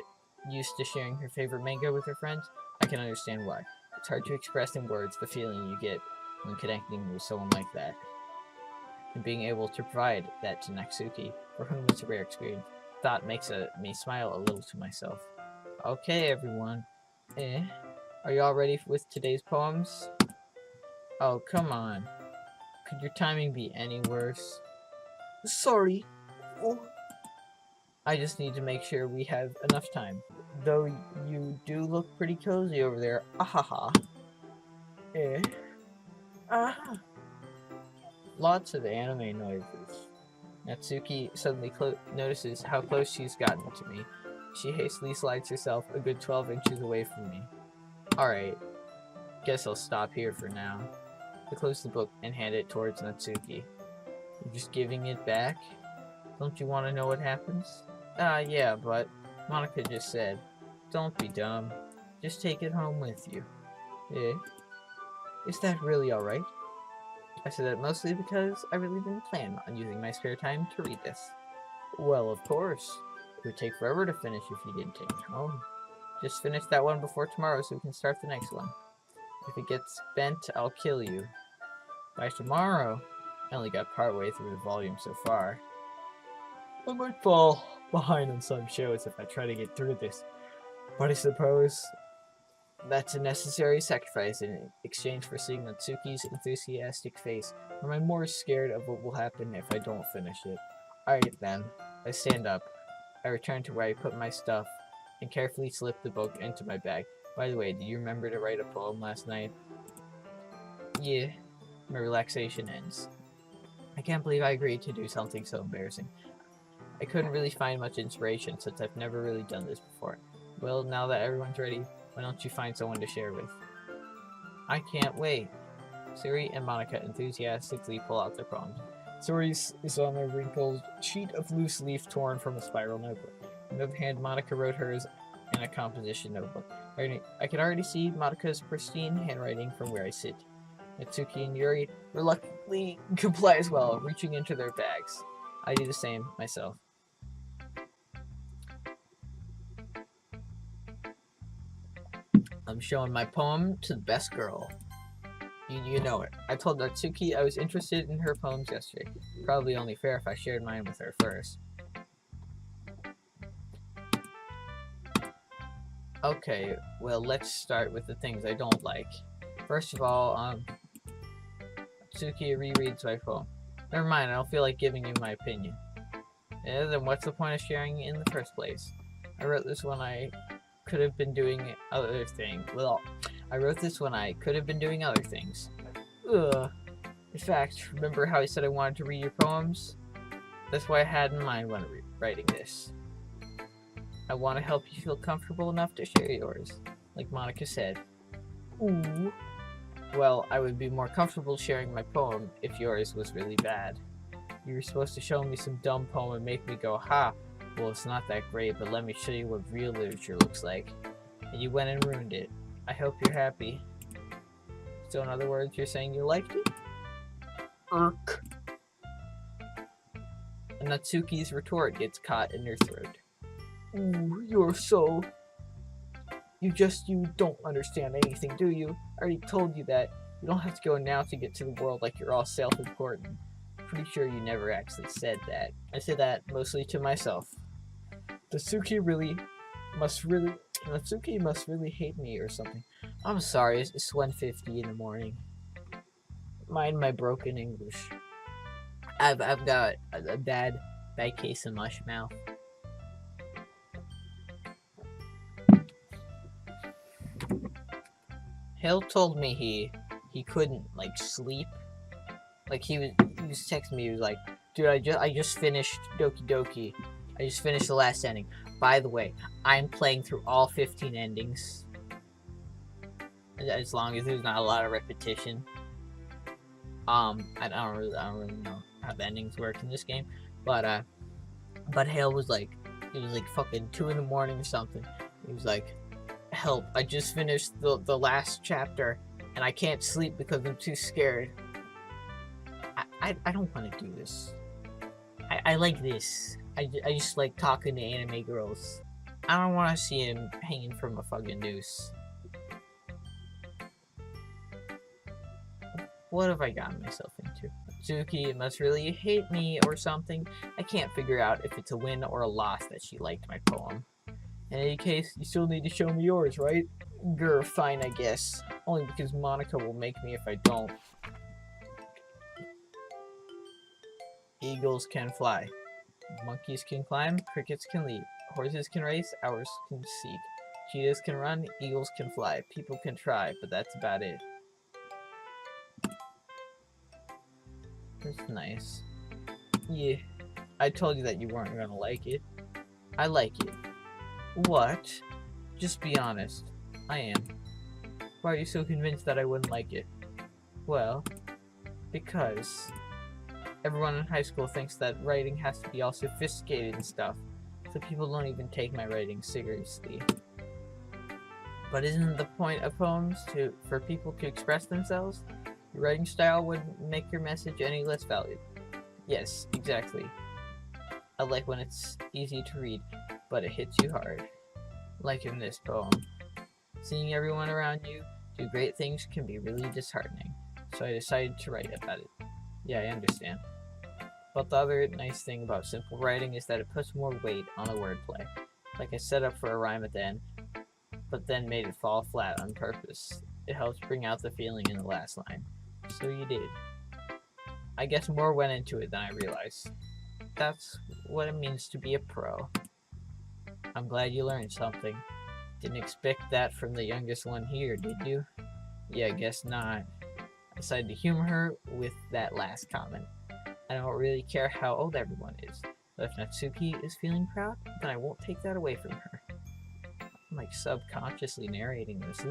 Speaker 2: used to sharing her favorite manga with her friends, I can understand why. It's hard to express in words the feeling you get when connecting with someone like that. And being able to provide that to Natsuki, for whom it's a rare experience, thought makes me smile a little to myself. Okay, everyone. Are you all ready with today's poems? Oh, come on. Could your timing be any worse? Sorry. Oh. I just need to make sure we have enough time. Though you do look pretty cozy over there. Ahaha. Ah. Lots of anime noises. Natsuki suddenly notices how close she's gotten to me. She hastily slides herself a good 12 inches away from me. Alright, guess I'll stop here for now. I close the book and hand it towards Natsuki. You're just giving it back? Don't you want to know what happens? Yeah, but Monica just said, don't be dumb. Just take it home with you. Is that really alright? I said that mostly because I really didn't plan on using my spare time to read this. Well, of course. It would take forever to finish if you didn't take it home. Just finish that one before tomorrow so we can start the next one. If it gets bent, I'll kill you. By tomorrow? I only got partway through the volume so far. I might fall behind on some shows if I try to get through this. But I suppose that's a necessary sacrifice in exchange for seeing Natsuki's enthusiastic face. Or am I more scared of what will happen if I don't finish it? Alright then. I stand up. I return to where I put my stuff and carefully slip the book into my bag. By the way, do you remember to write a poem last night? Yeah. My relaxation ends. I can't believe I agreed to do something so embarrassing. I couldn't really find much inspiration since I've never really done this before. Well, now that everyone's ready, why don't you find someone to share with? I can't wait. Suri and Monica enthusiastically pull out their poems. Suri is on a wrinkled sheet of loose leaf torn from a spiral notebook. On the other hand, Monica wrote hers in a composition notebook. I can already see Monica's pristine handwriting from where I sit. Natsuki and Yuri reluctantly comply as well, reaching into their bags. I do the same myself. I'm showing my poem to the best girl. You know it. I told Natsuki I was interested in her poems yesterday. Probably only fair if I shared mine with her first. Okay, well, let's start with the things I don't like. First of all, Natsuki rereads my poem. Never mind, I don't feel like giving you my opinion. Yeah, then what's the point of sharing it in the first place? I wrote this when I could have been doing other things. Well, I wrote this when I could have been doing other things. Ugh. In fact, remember how I said I wanted to read your poems? That's what I had in mind when writing this. I want to help you feel comfortable enough to share yours, like Monica said. Ooh. Well, I would be more comfortable sharing my poem if yours was really bad. You were supposed to show me some dumb poem and make me go, ha, well, it's not that great, but let me show you what real literature looks like. And you went and ruined it. I hope you're happy. So in other words, you're saying you liked it? Irk. And Natsuki's retort gets caught in your throat. Ooh, you're so... You don't understand anything, do you? I already told you that. You don't have to go now to get to the world like you're all self-important. Pretty sure you never actually said that. I say that mostly to myself. Natsuki must really hate me or something. I'm sorry, it's 1:50 in the morning. Mind my broken English. I've got a bad case of mush mouth. Hale told me he couldn't like sleep. Like he was texting me. He was like, "Dude, I just finished Doki Doki. I just finished the last ending. By the way, I'm playing through all 15 endings. As long as there's not a lot of repetition. I don't really know how the endings work in this game, but Hale was like, it was like fucking 2 in the morning or something. He was like, help! I just finished the last chapter, and I can't sleep because I'm too scared. I don't want to do this. I like this. I just like talking to anime girls. I don't want to see him hanging from a fucking noose. What have I gotten myself into? Natsuki must really hate me or something. I can't figure out if it's a win or a loss that she liked my poem. In any case, you still need to show me yours, right? Grr, fine, I guess. Only because Monica will make me if I don't. Eagles can fly. Monkeys can climb, crickets can leap. Horses can race, owls can seek. Cheetahs can run, eagles can fly. People can try, but that's about it. That's nice. Yeah, I told you that you weren't gonna like it. I like it. What? Just be honest. I am. Why are you so convinced that I wouldn't like it? Well, because everyone in high school thinks that writing has to be all sophisticated and stuff, so people don't even take my writing seriously. But isn't the point of poems for people to express themselves? Your writing style wouldn't make your message any less valued. Yes, exactly. I like when it's easy to read, but it hits you hard. Like in this poem. Seeing everyone around you do great things can be really disheartening, so I decided to write about it. Yeah, I understand. But the other nice thing about simple writing is that it puts more weight on the wordplay. Like I set up for a rhyme at the end, but then made it fall flat on purpose. It helps bring out the feeling in the last line. So you did. I guess more went into it than I realized. That's what it means to be a pro. I'm glad you learned something. Didn't expect that from the youngest one here, did you? Yeah, I guess not. I decided to humor her with that last comment. I don't really care how old everyone is, but if Natsuki is feeling proud, then I won't take that away from her. I'm like subconsciously narrating this.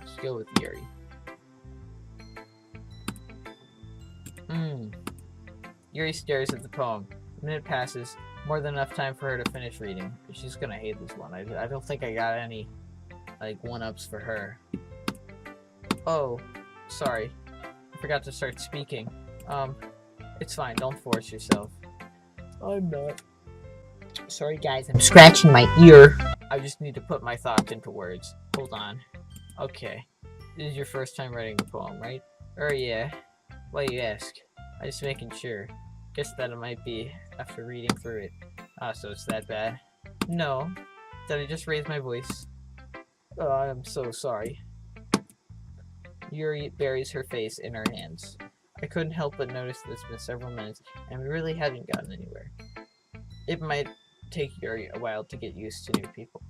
Speaker 2: Let's go with Yuri. Yuri stares at the poem. A minute passes, more than enough time for her to finish reading. She's gonna hate this one. I don't think I got any, like, one-ups for her. Oh, sorry. I forgot to start speaking. It's fine. Don't force yourself. I'm not. Sorry, guys. I'm scratching my ear. I just need to put my thoughts into words. Hold on. Okay. This is your first time writing a poem, right? Yeah. Why you ask? I'm just making sure. Guess that it might be after reading through it. So it's that bad? No. Did I just raise my voice? Oh, I'm so sorry. Yuri buries her face in her hands. I couldn't help but notice that it's been several minutes, and we really haven't gotten anywhere. It might take Yuri a while to get used to new people.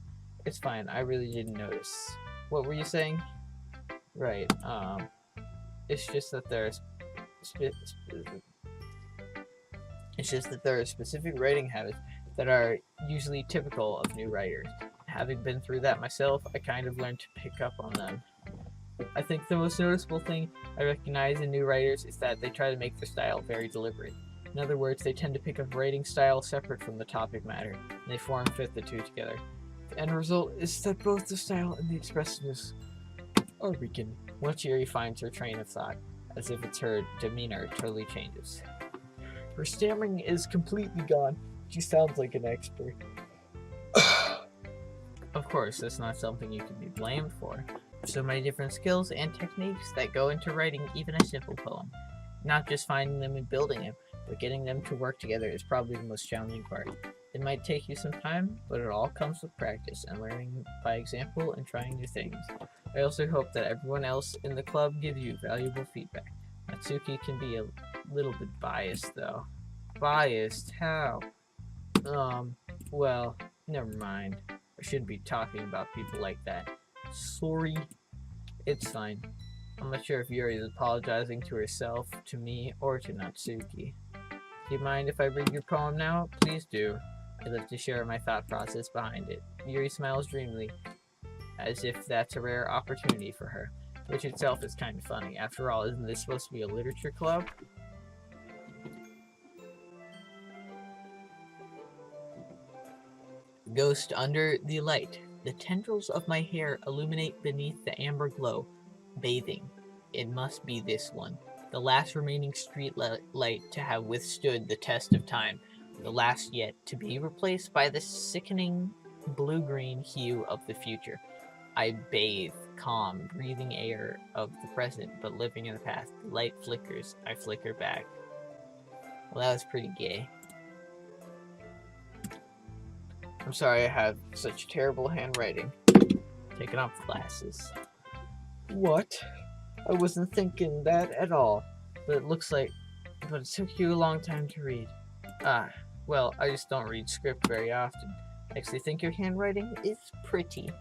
Speaker 2: It's fine, I really didn't notice. What were you saying? Right, it's just that It's just that there are specific writing habits that are usually typical of new writers. Having been through that myself, I kind of learned to pick up on them. I think the most noticeable thing I recognize in new writers is that they try to make their style very deliberate. In other words, they tend to pick up writing style separate from the topic matter, and they form fit the two together. The end result is that both the style and the expressiveness are weakened once Yuri finds her train of thought, as if it's her demeanor totally changes. Her stammering is completely gone. She sounds like an expert. Of course, that's not something you can be blamed for. There's so many different skills and techniques that go into writing even a simple poem. Not just finding them and building them, but getting them to work together is probably the most challenging part. It might take you some time, but it all comes with practice and learning by example and trying new things. I also hope that everyone else in the club gives you valuable feedback. Natsuki can be a little bit biased though. Biased? How? Well, never mind. I shouldn't be talking about people like that. Sorry. It's fine. I'm not sure if Yuri is apologizing to herself, to me, or to Natsuki. Do you mind if I read your poem now? Please do. I'd love to share my thought process behind it. Yuri smiles dreamily, as if that's a rare opportunity for her, which itself is kind of funny. After all, isn't this supposed to be a literature club? Ghost under the light. The tendrils of my hair illuminate beneath the amber glow. Bathing. It must be this one. The last remaining street light to have withstood the test of time. The last yet to be replaced by the sickening blue-green hue of the future. I bathe, calm, breathing air of the present, but living in the past. The light flickers. I flicker back. Well, that was pretty gay. I'm sorry I have such terrible handwriting. Taking off the glasses. What? I wasn't thinking that at all. But it took you a long time to read. Well, I just don't read script very often. I actually think your handwriting is pretty.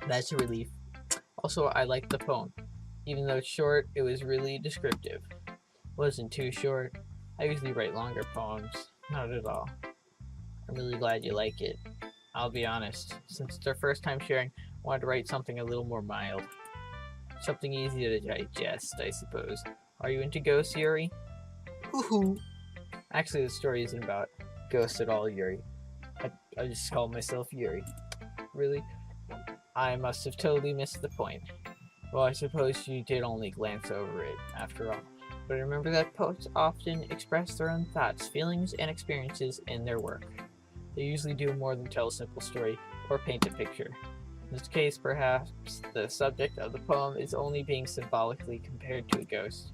Speaker 2: That's a relief. Also, I like the poem. Even though it's short, it was really descriptive. Wasn't too short. I usually write longer poems. Not at all. I'm really glad you like it. I'll be honest, since it's our first time sharing, I wanted to write something a little more mild. Something easy to digest, I suppose. Are you into ghosts, Yuri? Hoo-hoo! Actually, the story isn't about ghosts at all, Yuri. I just call myself Yuri. Really? I must have totally missed the point. Well, I suppose you did only glance over it, after all. But remember that poets often express their own thoughts, feelings, and experiences in their work. They usually do more than tell a simple story or paint a picture. In this case, perhaps, the subject of the poem is only being symbolically compared to a ghost,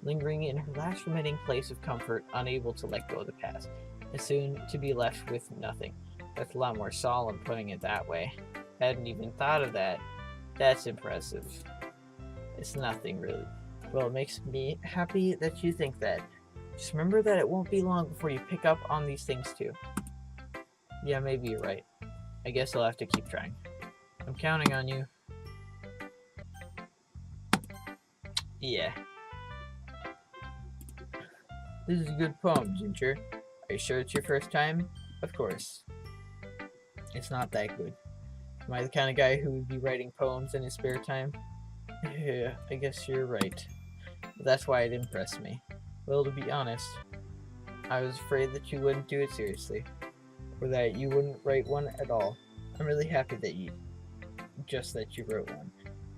Speaker 2: lingering in her last remaining place of comfort, unable to let go of the past, and soon to be left with nothing. That's a lot more solemn putting it that way. I hadn't even thought of that. That's impressive. It's nothing, really. Well, it makes me happy that you think that. Just remember that it won't be long before you pick up on these things too. Yeah, maybe you're right. I guess I'll have to keep trying. I'm counting on you. Yeah. This is a good poem, Ginger. Are you sure it's your first time? Of course. It's not that good. Am I the kind of guy who would be writing poems in his spare time? Yeah, I guess you're right. But that's why it impressed me. Well, to be honest, I was afraid that you wouldn't do it seriously. Or that you wouldn't write one at all. I'm really happy that you wrote one.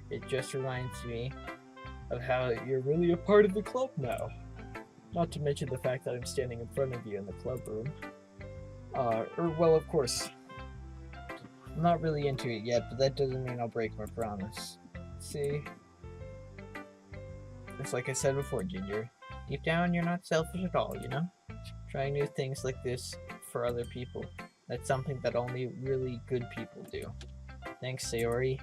Speaker 2: It just reminds me of how you're really a part of the club now. Not to mention the fact that I'm standing in front of you in the club room. Well, of course. I'm not really into it yet, but that doesn't mean I'll break my promise. See? It's like I said before, Ginger. Deep down, you're not selfish at all, you know? Trying new things like this for other people. That's something that only really good people do. Thanks, Sayori.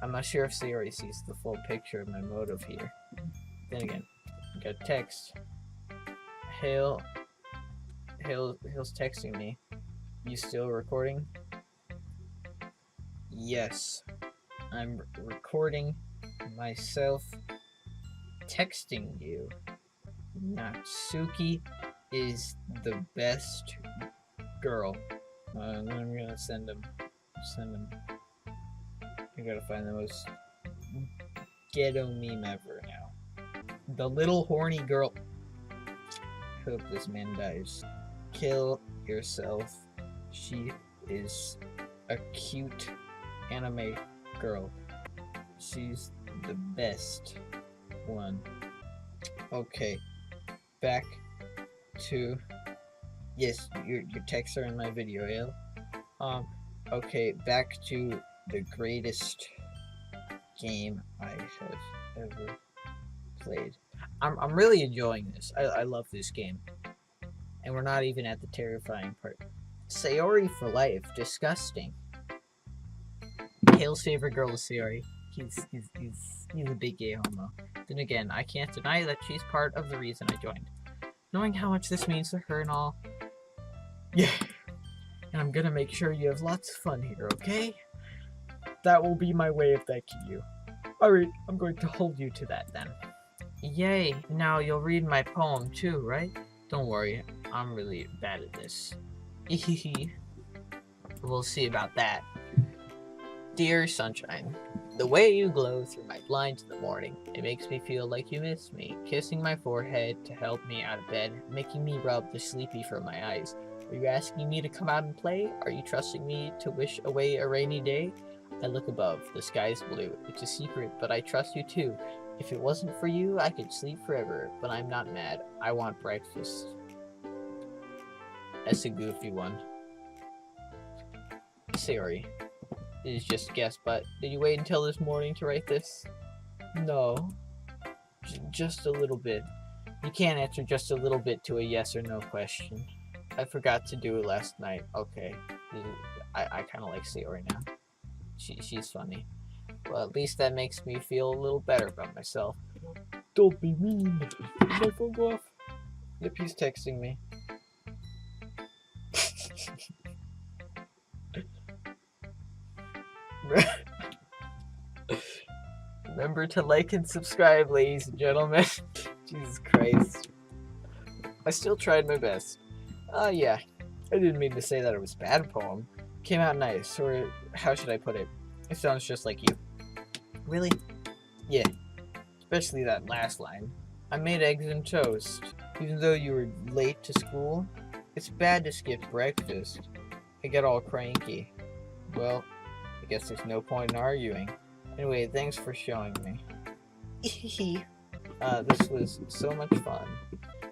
Speaker 2: I'm not sure if Sayori sees the full picture of my motive here. Then again, I got a text. Hale's texting me. You still recording? Yes. I'm recording myself texting you. Natsuki is the best girl. I'm gonna send him. I gotta find the most ghetto meme ever now. The little horny girl. Hope this man dies. Kill yourself. She is a cute anime girl. She's the best one. Okay, back to yes, your texts are in my video, yeah. Okay, back to the greatest game I have ever played. I'm really enjoying this. I love this game. And we're not even at the terrifying part. Sayori for life. Disgusting. Hail Saver Girl is Sayori. He's a big gay homo. Then again, I can't deny that she's part of the reason I joined. Knowing how much this means to her and all. Yeah. And I'm gonna make sure you have lots of fun here, okay? That will be my way of thanking you. Alright, I'm going to hold you to that then. Yay, now you'll read my poem too, right? Don't worry, I'm really bad at this. We'll see about that. Dear Sunshine, the way you glow through my blinds in the morning, it makes me feel like you miss me, kissing my forehead to help me out of bed, making me rub the sleepy from my eyes. Are you asking me to come out and play? Are you trusting me to wish away a rainy day? I look above, the sky is blue. It's a secret, but I trust you too. If it wasn't for you, I could sleep forever, but I'm not mad. I want breakfast. That's a goofy one. Sorry. It is just a guess, but did you wait until this morning to write this? No. Just a little bit. You can't answer just a little bit to a yes or no question. I forgot to do it last night. Okay. I kind of like Sayori now. She's funny. Well, at least that makes me feel a little better about myself. Don't be mean. Did my phone go off? Yep, he's texting me. Remember to like and subscribe, ladies and gentlemen. Jesus Christ. I still tried my best. Yeah. I didn't mean to say that it was a bad poem. Came out nice, or how should I put it? It sounds just like you. Really? Yeah. Especially that last line. I made eggs and toast. Even though you were late to school, it's bad to skip breakfast. I get all cranky. Well, I guess there's no point in arguing. Anyway, thanks for showing me. This was so much fun.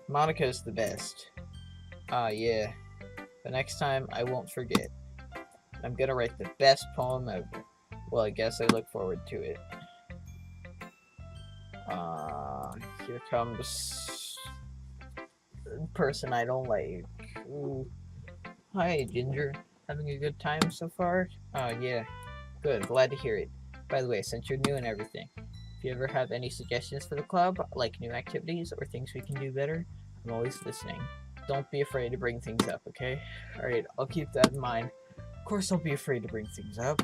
Speaker 2: Monica's the best. Yeah. But next time, I won't forget. I'm gonna write the best poem ever. Well, I guess I look forward to it. Here comes the person I don't like. Ooh. Hi, Ginger. Having a good time so far? Yeah. Good. Glad to hear it. By the way, since you're new and everything, if you ever have any suggestions for the club, like new activities or things we can do better, I'm always listening. Don't be afraid to bring things up, okay? Alright, I'll keep that in mind. Of course I'll be afraid to bring things up.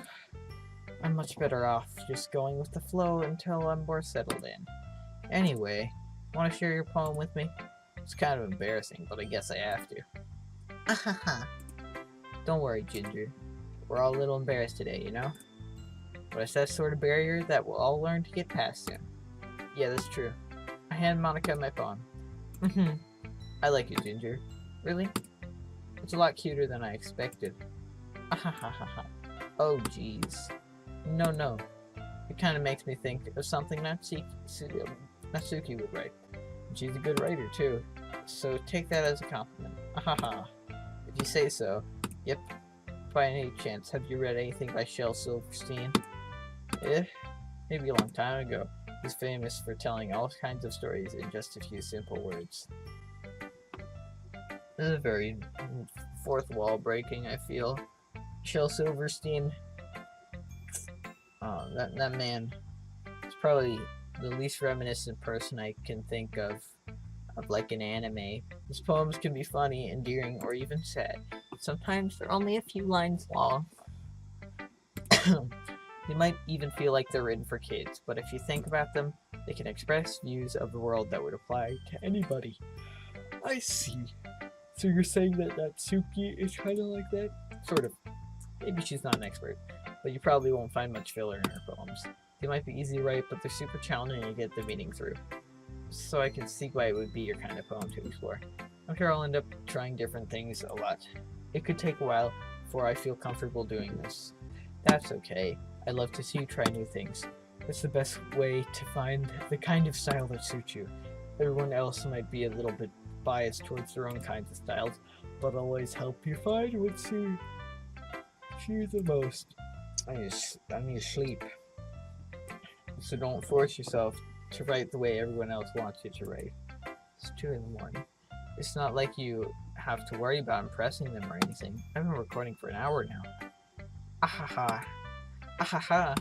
Speaker 2: I'm much better off just going with the flow until I'm more settled in. Anyway, want to share your poem with me? It's kind of embarrassing, but I guess I have to. Ahaha. Don't worry, Ginger. We're all a little embarrassed today, you know? But it's that sort of barrier that we'll all learn to get past soon. Yeah, that's true. I hand Monica my poem. I like it, Ginger. Really? It's a lot cuter than I expected. Ahahaha. Oh, jeez. No. It kind of makes me think of something Natsuki would write. She's a good writer, too. So take that as a compliment. Ahaha. If you say so. Yep. By any chance, have you read anything by Shel Silverstein? Maybe a long time ago. He's famous for telling all kinds of stories in just a few simple words. This is very fourth wall breaking, I feel. Shel Silverstein. That man is probably the least reminiscent person I can think of like an anime. His poems can be funny, endearing, or even sad. Sometimes they're only a few lines long. They might even feel like they're written for kids, but if you think about them, They can express views of the world that would apply to anybody. I see. So you're saying that Natsuki is kind of like that? Sort of. Maybe she's not an expert, but you probably won't find much filler in her poems. They might be easy to write, but they're super challenging to get the meaning through. So I can see why it would be your kind of poem to explore. I'm sure I'll end up trying different things a lot. It could take a while before I feel comfortable doing this. That's okay. I love to see you try new things. It's the best way to find the kind of style that suits you. Everyone else might be a little bit biased towards their own kinds of styles, but always help you find what suits you the most. I need to sleep. So don't force yourself to write the way everyone else wants you to write. It's 2 in the morning. It's not like you have to worry about impressing them or anything. I've been recording for an hour now. Ahaha. Ahaha.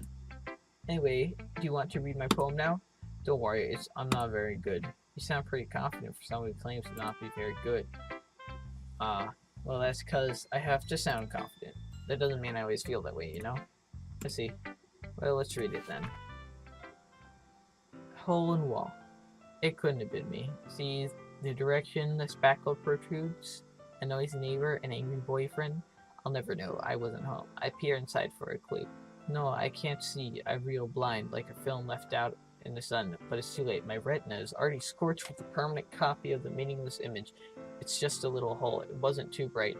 Speaker 2: Anyway, do you want to read my poem now? Don't worry, I'm not very good. You sound pretty confident for someone who claims to not be very good. Well, that's because I have to sound confident. That doesn't mean I always feel that way, you know? I see. Well, let's read it then. Hole in wall. It couldn't have been me. See the direction the spackle protrudes? A noisy neighbor, an angry boyfriend? I'll never know. I wasn't home. I peer inside for a clue. No, I can't see. I reel blind like a film left out in the sun, but it's too late. My retina is already scorched with a permanent copy of the meaningless image. It's just a little hole. It wasn't too bright.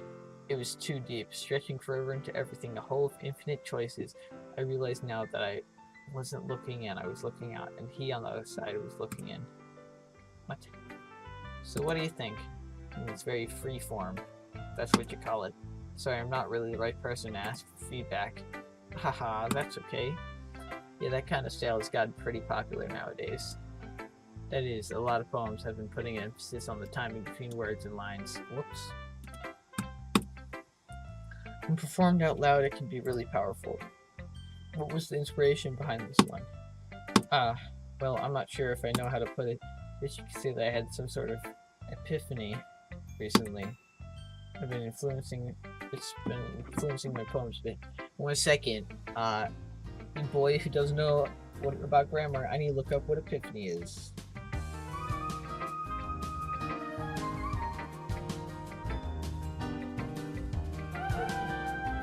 Speaker 2: It was too deep, stretching forever into everything, a hole of infinite choices. I realize now that I wasn't looking in, I was looking out, and he on the other side was looking in. What? So what do you think? It's very free form. That's what you call it. Sorry, I'm not really the right person to ask for feedback. Haha, that's okay. Yeah, that kind of style has gotten pretty popular nowadays. That is, a lot of poems have been putting emphasis on the timing between words and lines. Whoops. When performed out loud, it can be really powerful. What was the inspiration behind this one? Well, I'm not sure if I know how to put it. I guess you could say that I had some sort of epiphany recently. It's been influencing my poems a bit. 1 second, you boy who doesn't know about grammar, I need to look up what epiphany is.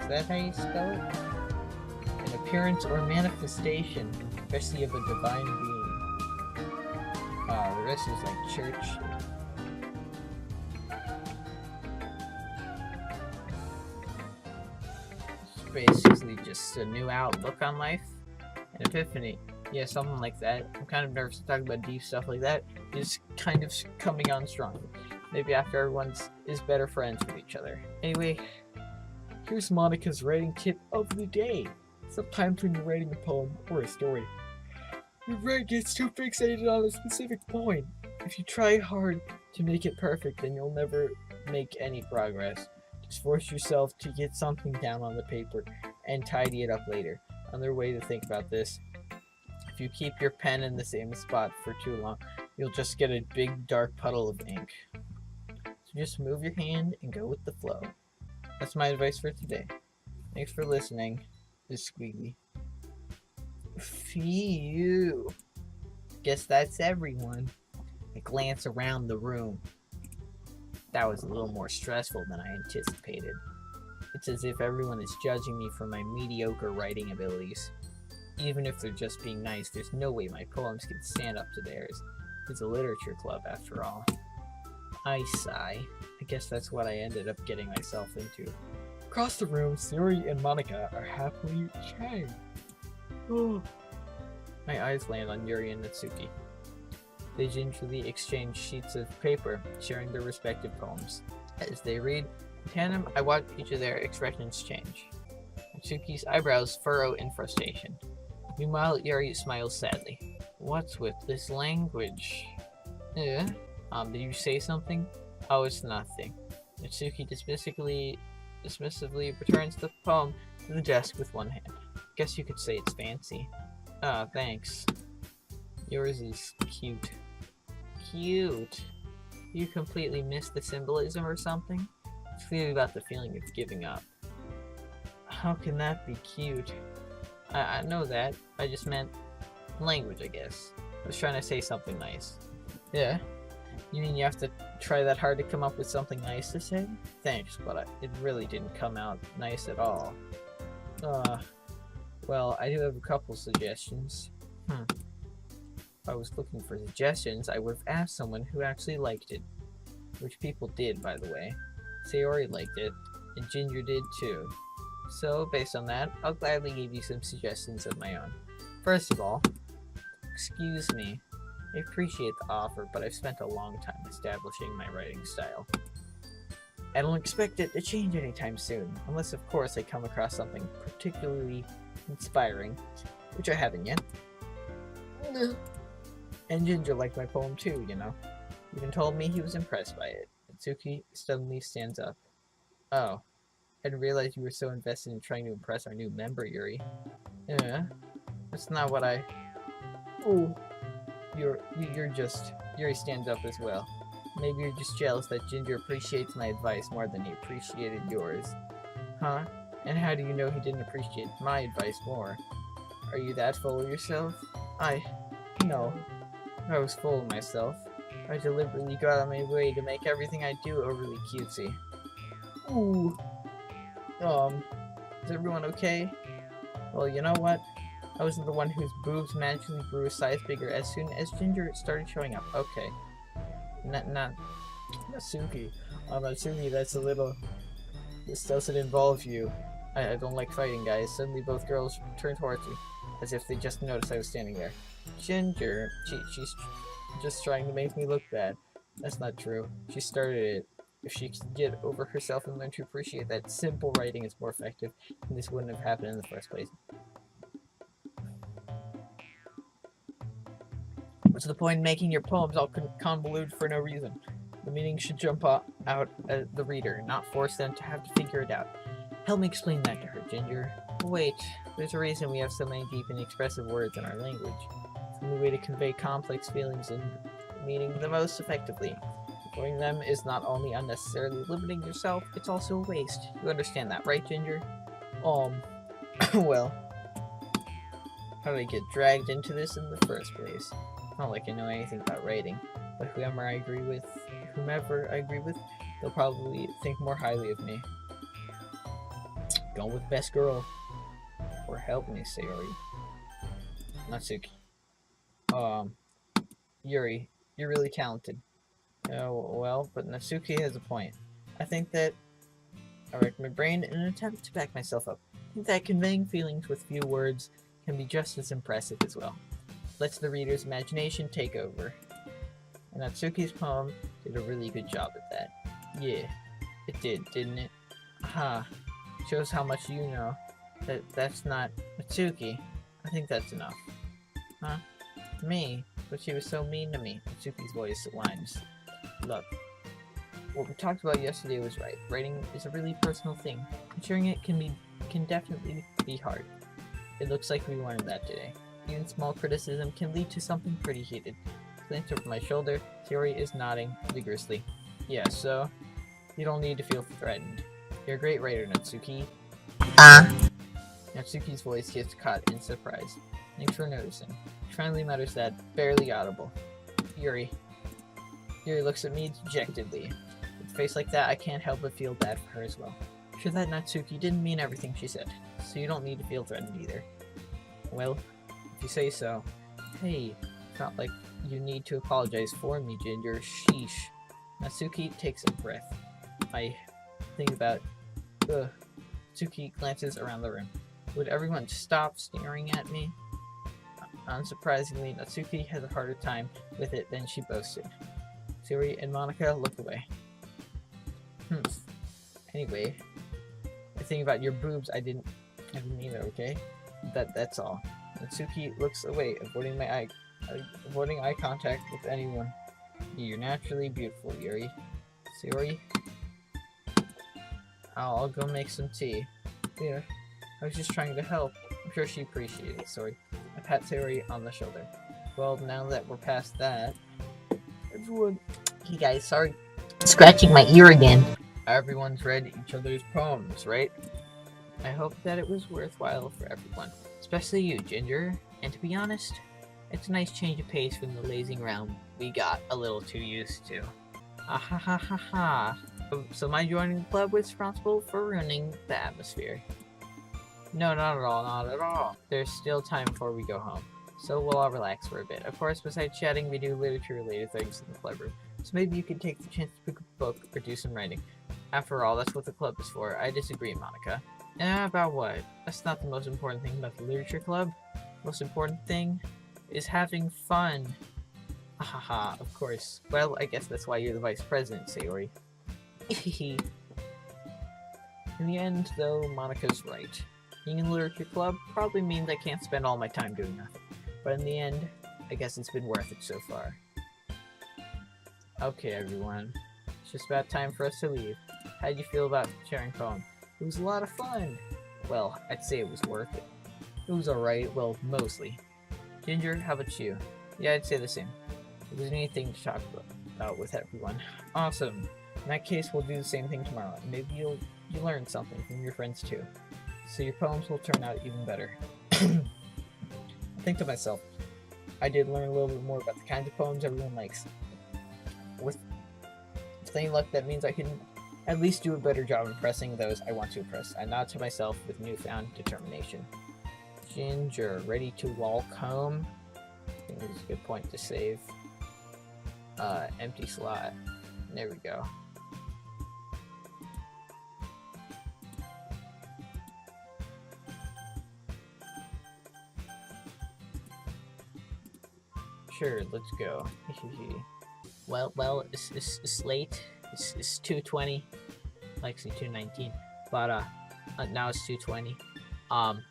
Speaker 2: Is that how you spell it? An appearance or manifestation, especially of a divine being. The rest is like church. It's basically just a new outlook on life. An epiphany. Yeah, something like that. I'm kind of nervous to talk about deep stuff like that. It's kind of coming on strong. Maybe after everyone is better friends with each other. Anyway, here's Monica's writing tip of the day. Sometimes when you're writing a poem or a story, your brain gets too fixated on a specific point. If you try hard to make it perfect, then you'll never make any progress. Just force yourself to get something down on the paper and tidy it up later. Another way to think about this: if you keep your pen in the same spot for too long, you'll just get a big dark puddle of ink. So just move your hand and go with the flow. That's my advice for today. Thanks for listening. This is Squeaky. Phew. Guess that's everyone. I glance around the room. That was a little more stressful than I anticipated. It's as if everyone is judging me for my mediocre writing abilities. Even if they're just being nice, there's no way my poems can stand up to theirs. It's a literature club, after all. I sigh. I guess that's what I ended up getting myself into. Across the room, Siri and Monica are happily chatting. Oh. My eyes land on Yuri and Natsuki. They gingerly exchange sheets of paper, sharing their respective poems. As they read in tandem, I watch each of their expressions change. Natsuki's eyebrows furrow in frustration. Meanwhile, Yuri smiles sadly. What's with this language? Did you say something? Oh, it's nothing. Natsuki dismissively returns the poem to the desk with one hand. Guess you could say it's fancy. Thanks. Yours is cute. Cute? You completely missed the symbolism or something? It's clearly about the feeling of giving up. How can that be cute? I know that. I just meant language, I guess. I was trying to say something nice. Yeah? You mean you have to try that hard to come up with something nice to say? Thanks, but it really didn't come out nice at all. Well, I do have a couple suggestions. If I was looking for suggestions, I would have asked someone who actually liked it. Which people did, by the way. Sayori liked it, and Ginger did too. So, based on that, I'll gladly give you some suggestions of my own. First of all, excuse me. I appreciate the offer, but I've spent a long time establishing my writing style. I don't expect it to change anytime soon, unless of course I come across something particularly inspiring, which I haven't yet. And Ginger liked my poem too, you know. Even told me he was impressed by it. Natsuki suddenly stands up. Oh, I didn't realize you were so invested in trying to impress our new member, Yuri. Yeah, that's not what I... Oh, you're just... Yuri stands up as well. Maybe you're just jealous that Ginger appreciates my advice more than he appreciated yours. Huh? And how do you know he didn't appreciate my advice more? Are you that full of yourself? No. I was full of myself. I deliberately go out of my way to make everything I do overly cutesy. Ooh. Is everyone okay? Well, you know what? I was the one whose boobs magically grew a size bigger as soon as Ginger started showing up. Okay. Not Natsuki. Natsuki, that's a little... This doesn't involve you. I don't like fighting, guys. Suddenly both girls turned towards me, as if they just noticed I was standing there. Ginger, she's just trying to make me look bad. That's not true. She started it. If she could get over herself and learn to appreciate that simple writing is more effective, then this wouldn't have happened in the first place. What's the point in making your poems all convoluted for no reason? The meaning should jump out at the reader, not force them to have to figure it out. Help me explain that to her, Ginger. Wait, there's a reason we have so many deep and expressive words in our language. It's the only way to convey complex feelings and meaning the most effectively. Avoiding them is not only unnecessarily limiting yourself, it's also a waste. You understand that, right, Ginger? Well, how did I get dragged into this in the first place? Not like I know anything about writing, but whomever I agree with, they'll probably think more highly of me. Going with best girl. Or help me, Sayori. Natsuki. Yuri, you're really talented. Well, but Natsuki has a point. I think that I wrecked my brain in an attempt to back myself up. I think that conveying feelings with few words can be just as impressive as well. Lets the reader's imagination take over. And Natsuki's poem did a really good job at that. Yeah, it did, didn't it? Aha. Shows how much you know. That's not Natsuki. I think that's enough. Huh? Me? But she was so mean to me. Natsuki's voice whines. Look, what we talked about yesterday was right. Writing is a really personal thing. Sharing it can definitely be hard. It looks like we learned that today. Even small criticism can lead to something pretty heated. Glanced over my shoulder, Sayori is nodding vigorously. Yeah, so you don't need to feel threatened. You're a great writer, Natsuki. Natsuki's voice gets caught in surprise. Thanks for noticing. She finally mutters that, barely audible. Yuri looks at me dejectedly. With a face like that, I can't help but feel bad for her as well. Sure that Natsuki didn't mean everything she said, so you don't need to feel threatened either. Well, if you say so. Hey, it's not like you need to apologize for me, Ginger. Sheesh. Natsuki takes a breath. I think about... Natsuki glances around the room. Would everyone stop staring at me? Unsurprisingly, Natsuki has a harder time with it than she boasted. Sayori and Monica look away. Anyway, the thing about your boobs, I didn't mean it, okay? That's all. Natsuki looks away, avoiding eye contact with anyone. You're naturally beautiful, Yuri. Sayori? I'll go make some tea. Yeah, I was just trying to help. I'm sure she appreciated it, sorry. I pat Sayori on the shoulder. Well, now that we're past that, everyone... Hey guys, sorry. Scratching my ear again. Everyone's read each other's poems, right? I hope that it was worthwhile for everyone. Especially you, Ginger. And to be honest, It's a nice change of pace from the lazing around we got a little too used to. Ah ha ha ha ha. So my joining the club was responsible for ruining the atmosphere. No, not at all, not at all. There's still time before we go home, so we'll all relax for a bit. Of course, besides chatting, we do literature-related things in the club room, so maybe you can take the chance to pick up a book or do some writing. After all, that's what the club is for. I disagree, Monica. About what? That's not the most important thing about the literature club. The most important thing is having fun. Haha, of course. Well, I guess that's why you're the vice president, Sayori. In the end, though, Monica's right. Being in the literature club probably means I can't spend all my time doing nothing. But in the end, I guess it's been worth it so far. Okay, everyone. It's just about time for us to leave. How'd you feel about sharing poem? It was a lot of fun. Well, I'd say it was worth it. It was alright, well, mostly. Ginger, how about you? Yeah, I'd say the same. It was a neat thing to talk about with everyone. Awesome. In that case, we'll do the same thing tomorrow. And maybe you'll learn something from your friends too. So your poems will turn out even better. I think to myself, I did learn a little bit more about the kinds of poems everyone likes. With any luck, that means I can at least do a better job impressing those I want to impress. I nod to myself with newfound determination. Ginger, ready to walk home? I think this is a good point to save. Empty slot. There we go. Sure, let's go. well, it's late. It's 2:20. Actually 2:19. But now it's 2:20. I'm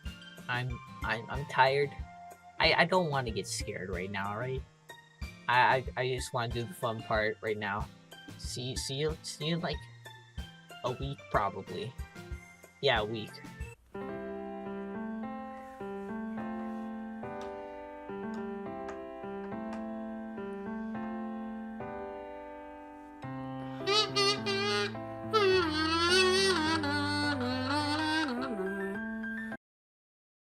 Speaker 2: tired. I don't want to get scared right now, right? I just want to do the fun part right now. See you in like a week probably. Yeah, a week.